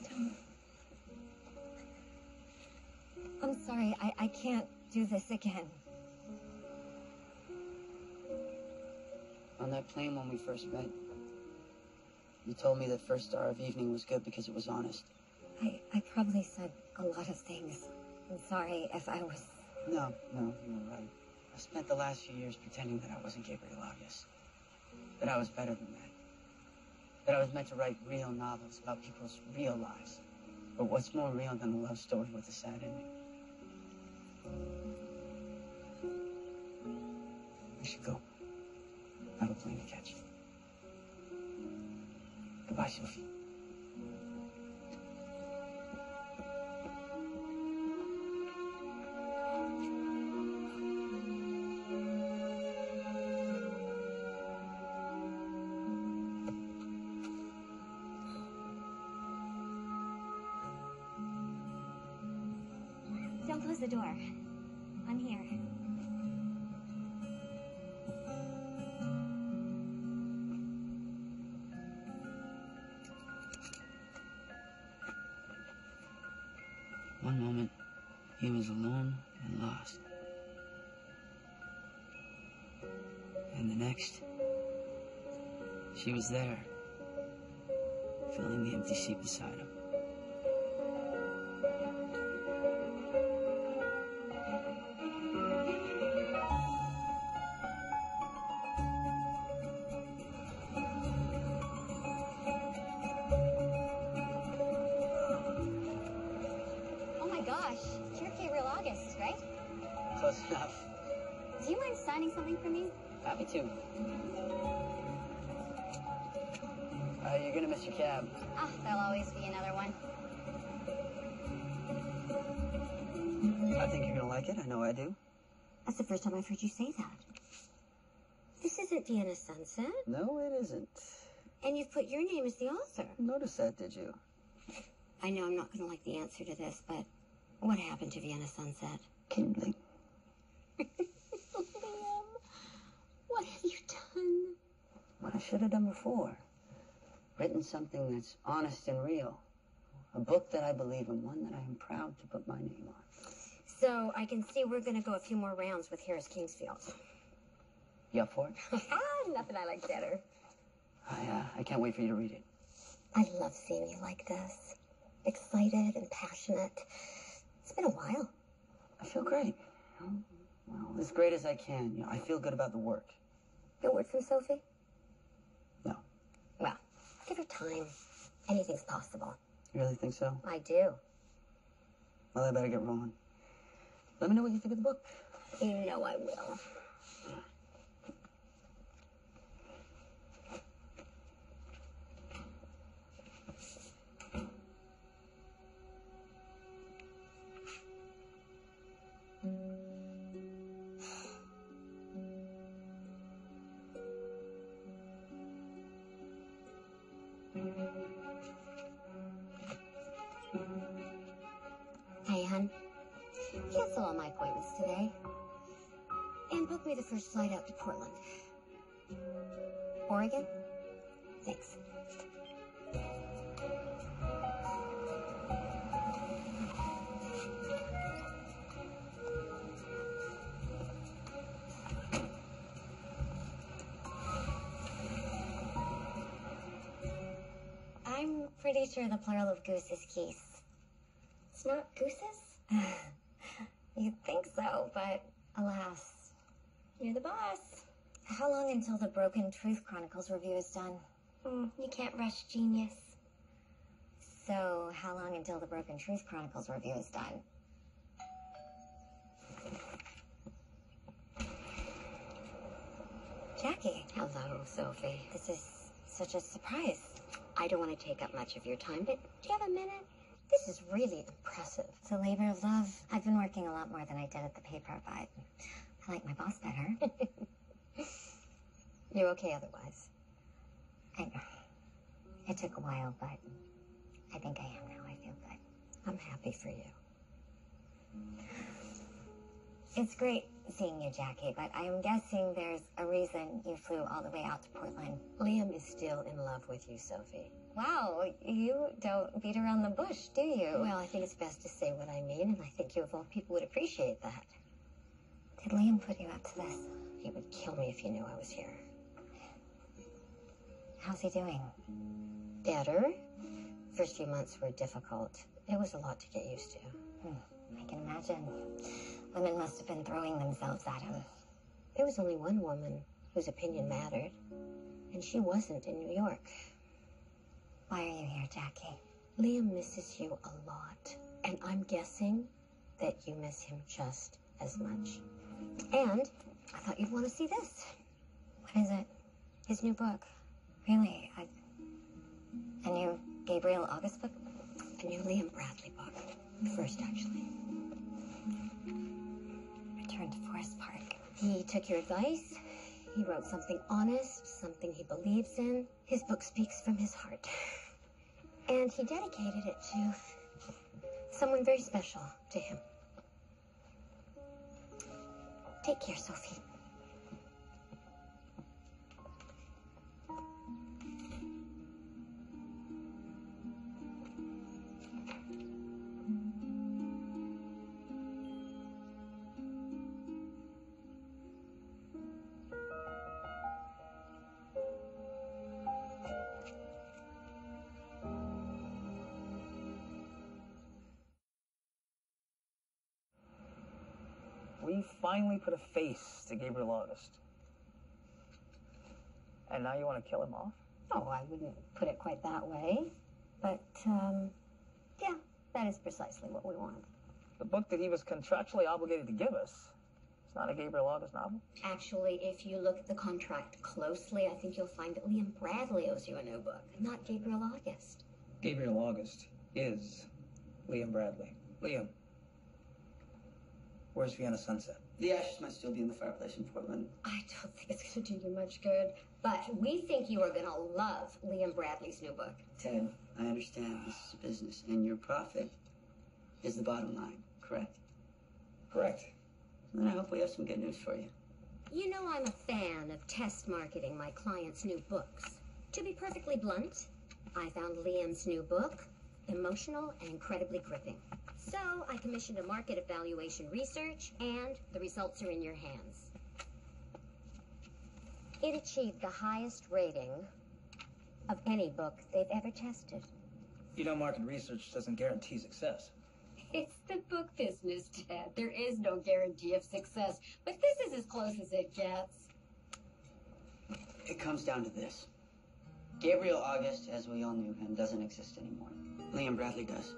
I'm sorry, I can't do this again. On that plane when we first met, you told me that First Star of Evening was good because it was honest. I probably said a lot of things. I'm sorry if I was... No, you were right. I spent the last few years pretending that I wasn't Gabriel August. That I was better than that. That I was meant to write real novels about people's real lives. But what's more real than a love story with a sad ending? We should go. I have a plane to catch. Goodbye, Sophie. Don't close the door. I'm here. One moment, he was alone and lost. And the next, she was there, filling the empty seat beside him. Close enough. Do you mind signing something for me? Happy to. You're gonna miss your cab. Ah, there'll always be another one. I think you're gonna like it. I know I do. That's the first time I've heard you say that. This isn't Vienna Sunset. No, it isn't. And you've put your name as the author. Notice that, did you? I know I'm not gonna like the answer to this, but what happened to Vienna Sunset? Kindling. Liam, what have you done? What I should have done before. Written something that's honest and real. A book that I believe in, one that I am proud to put my name on. So I can see we're gonna go a few more rounds with Harris Kingsfield. You up for it? Nothing I like better. I can't wait for you to read it. I love seeing you like this. Excited and passionate. It's been a while. I feel great. Well, as great as I can. You know, I feel good about the work. No word from Sophie? No. Well, give her time. Anything's possible. You really think so? I do. Well, I better get rolling. Let me know what you think of the book. You know I will. Hey, hun. Cancel all my appointments today. And book me the first flight out to Portland. Oregon? Thanks. I'm pretty sure the plural of goose is geese. It's not gooses? You'd think so, but alas. You're the boss. How long until the Broken Truth Chronicles review is done? You can't rush genius. So, how long until the Broken Truth Chronicles review is done? Jackie. Hello, Sophie. This is such a surprise. I don't want to take up much of your time, but do you have a minute? This is really impressive. It's a labor of love. I've been working a lot more than I did at the paper, but I like my boss better. You're okay otherwise. I know. It took a while, but I think I am now. I feel good. I'm happy for you. It's great seeing you, Jackie, but I am guessing there's a reason you flew all the way out to Portland. Liam is still in love with you, Sophie. Wow, you don't beat around the bush, do you? Well, I think it's best to say what I mean, and I think you of all people would appreciate that. Did Liam put you up to this? He would kill me if he knew I was here. How's he doing? Better. First few months were difficult. It was a lot to get used to. I can imagine. Women must have been throwing themselves at him. There was only one woman whose opinion mattered, and she wasn't in New York. Why are you here, Jackie? Liam misses you a lot, and I'm guessing that you miss him just as much. And I thought you'd want to see this. What is it? His new book. Really? A new Gabriel August book? A new Liam Bradley book. First, actually. Return to Forest Park. He took your advice. He wrote something honest, something he believes in. His book speaks from his heart. And he dedicated it to someone very special to him. Take care, Sophie. We finally put a face to Gabriel August. And now you want to kill him off? Oh, I wouldn't put it quite that way. But, yeah, that is precisely what we want. The book that he was contractually obligated to give us. It's not a Gabriel August novel. Actually, if you look at the contract closely, I think you'll find that Liam Bradley owes you a new book, not Gabriel August. Gabriel August is Liam Bradley. Liam, where's Vienna Sunset? The ashes might still be in the fireplace in Portland. I don't think it's going to do you much good, but we think you are going to love Liam Bradley's new book. Ted, I understand this is a business, and your profit is the bottom line, correct? Correct. Then I hope we have some good news for you. You know I'm a fan of test marketing my clients' new books. To be perfectly blunt, I found Liam's new book emotional and incredibly gripping. So I commissioned a market evaluation research, and the results are in your hands. It achieved the highest rating of any book they've ever tested. You know, market research doesn't guarantee success. It's the book business, Ted. There is no guarantee of success, but this is as close as it gets. It comes down to this. Gabriel August, as we all knew him, doesn't exist anymore. Liam Bradley does.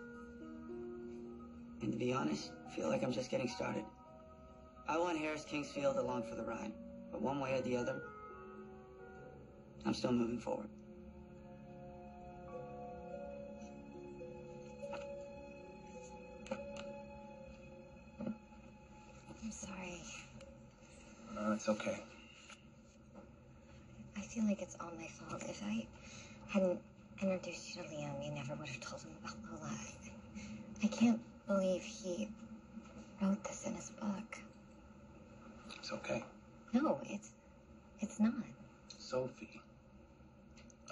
And to be honest, I feel like I'm just getting started. I want Harris Kingsfield along for the ride, but one way or the other, I'm still moving forward. I'm sorry. No, it's okay. I feel like it's all my fault. If I hadn't introduced you to Liam, you never would have told him about Lola. I can't believe he wrote this in his book. It's okay. No, it's not. Sophie,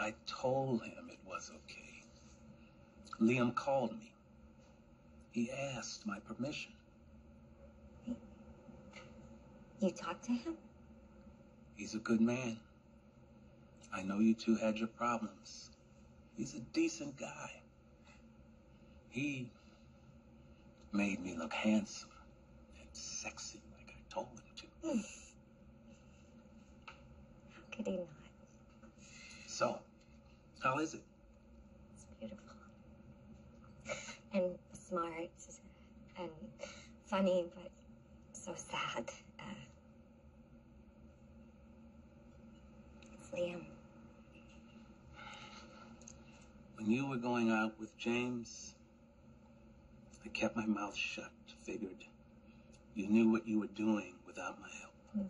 I told him it was okay. Liam called me. He asked my permission. You talked to him? He's a good man. I know you two had your problems. He's a decent guy. He made me look handsome and sexy like I told him to. How could he not? So, how is it? It's beautiful. And smart and funny, but so sad. It's Liam. When you were going out with James, I kept my mouth shut, figured you knew what you were doing without my help. You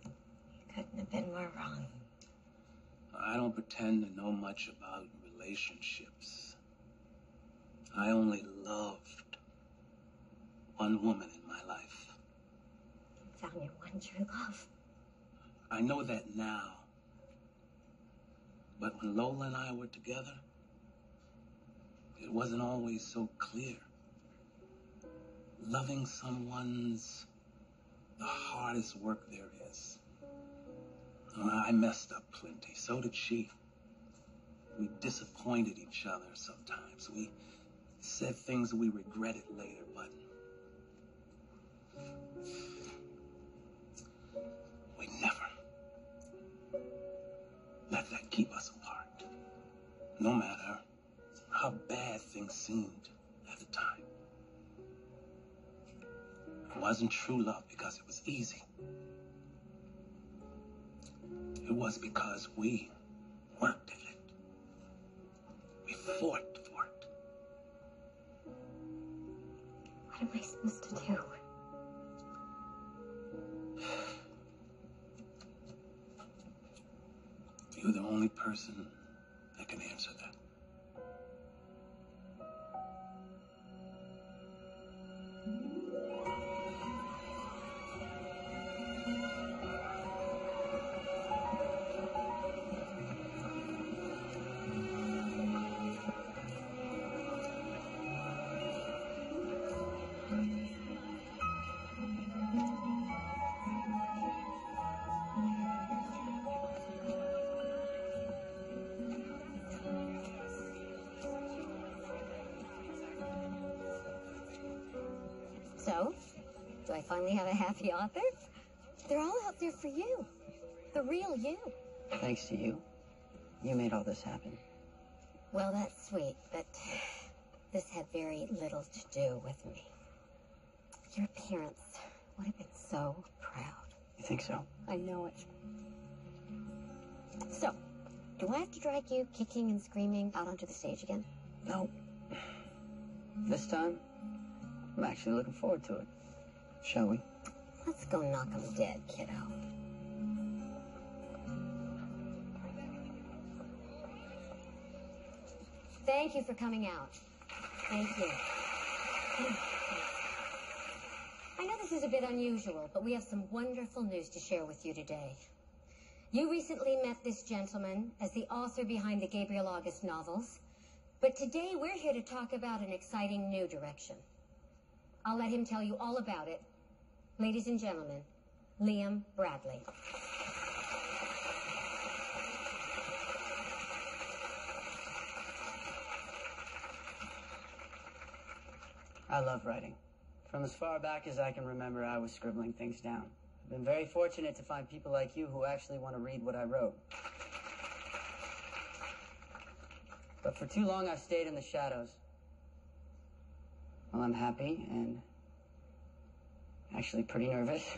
couldn't have been more wrong. I don't pretend to know much about relationships. I only loved one woman in my life. You found your one true love. I know that now. But when Lola and I were together, it wasn't always so clear. Loving someone's the hardest work there is. I messed up plenty. So did she. We disappointed each other sometimes. We said things we regretted later, but we never let that keep us apart. No matter how bad things seemed at the time. It wasn't true love because it was easy. It was because we worked at it. We fought for it. What am I supposed to do? You're the only person that can answer that. So, do I finally have a happy author? They're all out there for you. The real you. Thanks to you. You made all this happen. Well, that's sweet, but this had very little to do with me. Your parents would have been so proud. You think so? I know it. So, do I have to drag you kicking and screaming out onto the stage again? No. This time, I'm actually looking forward to it. Shall we? Let's go knock 'em dead, kiddo. Thank you for coming out. Thank you. I know this is a bit unusual, but we have some wonderful news to share with you today. You recently met this gentleman as the author behind the Gabriel August novels, but today we're here to talk about an exciting new direction. I'll let him tell you all about it. Ladies and gentlemen, Liam Bradley. I love writing. From as far back as I can remember, I was scribbling things down. I've been very fortunate to find people like you who actually want to read what I wrote. But for too long, I've stayed in the shadows. Well, I'm happy and actually pretty nervous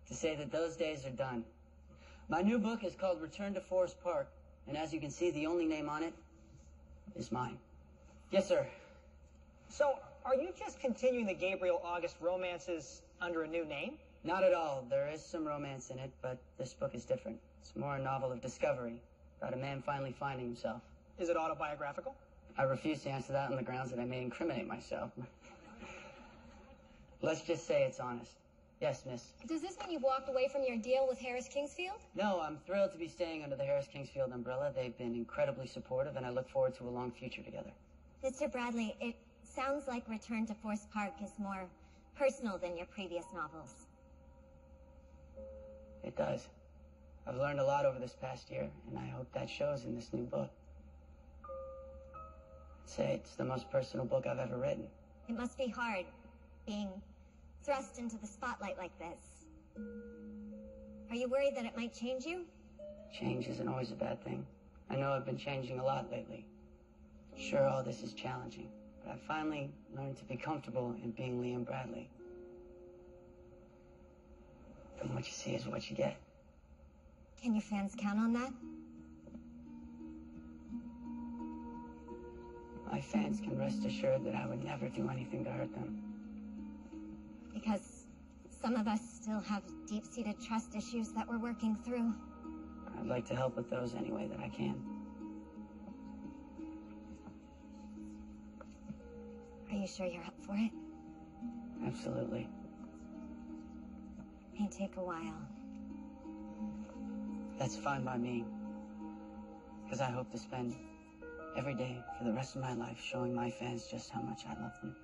to say that those days are done. My new book is called Return to Forest Park, and as you can see, the only name on it is mine. Yes, sir. So, are you just continuing the Gabriel August romances under a new name? Not at all. There is some romance in it, but this book is different. It's more a novel of discovery, about a man finally finding himself. Is it autobiographical? I refuse to answer that on the grounds that I may incriminate myself. Let's just say it's honest. Yes, miss. Does this mean you walked away from your deal with Harris Kingsfield? No, I'm thrilled to be staying under the Harris Kingsfield umbrella. They've been incredibly supportive, and I look forward to a long future together. Mr. Bradley, it sounds like Return to Forest Park is more personal than your previous novels. It does. I've learned a lot over this past year, and I hope that shows in this new book. I'd say it's the most personal book I've ever written. It must be hard, being thrust into the spotlight like this. Are you worried that it might change you? Change isn't always a bad thing. I know I've been changing a lot lately. Sure, all this is challenging, but I've finally learned to be comfortable in being Liam Bradley. And what you see is what you get. Can your fans count on that? My fans can rest assured that I would never do anything to hurt them. Because some of us still have deep-seated trust issues that we're working through. I'd like to help with those any way that I can. Are you sure you're up for it? Absolutely. May take a while. That's fine by me. Because I hope to spend every day for the rest of my life showing my fans just how much I love them.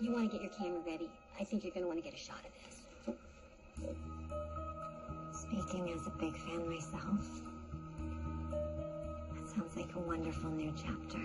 You want to get your camera ready. I think you're going to want to get a shot of this. Speaking as a big fan myself, that sounds like a wonderful new chapter.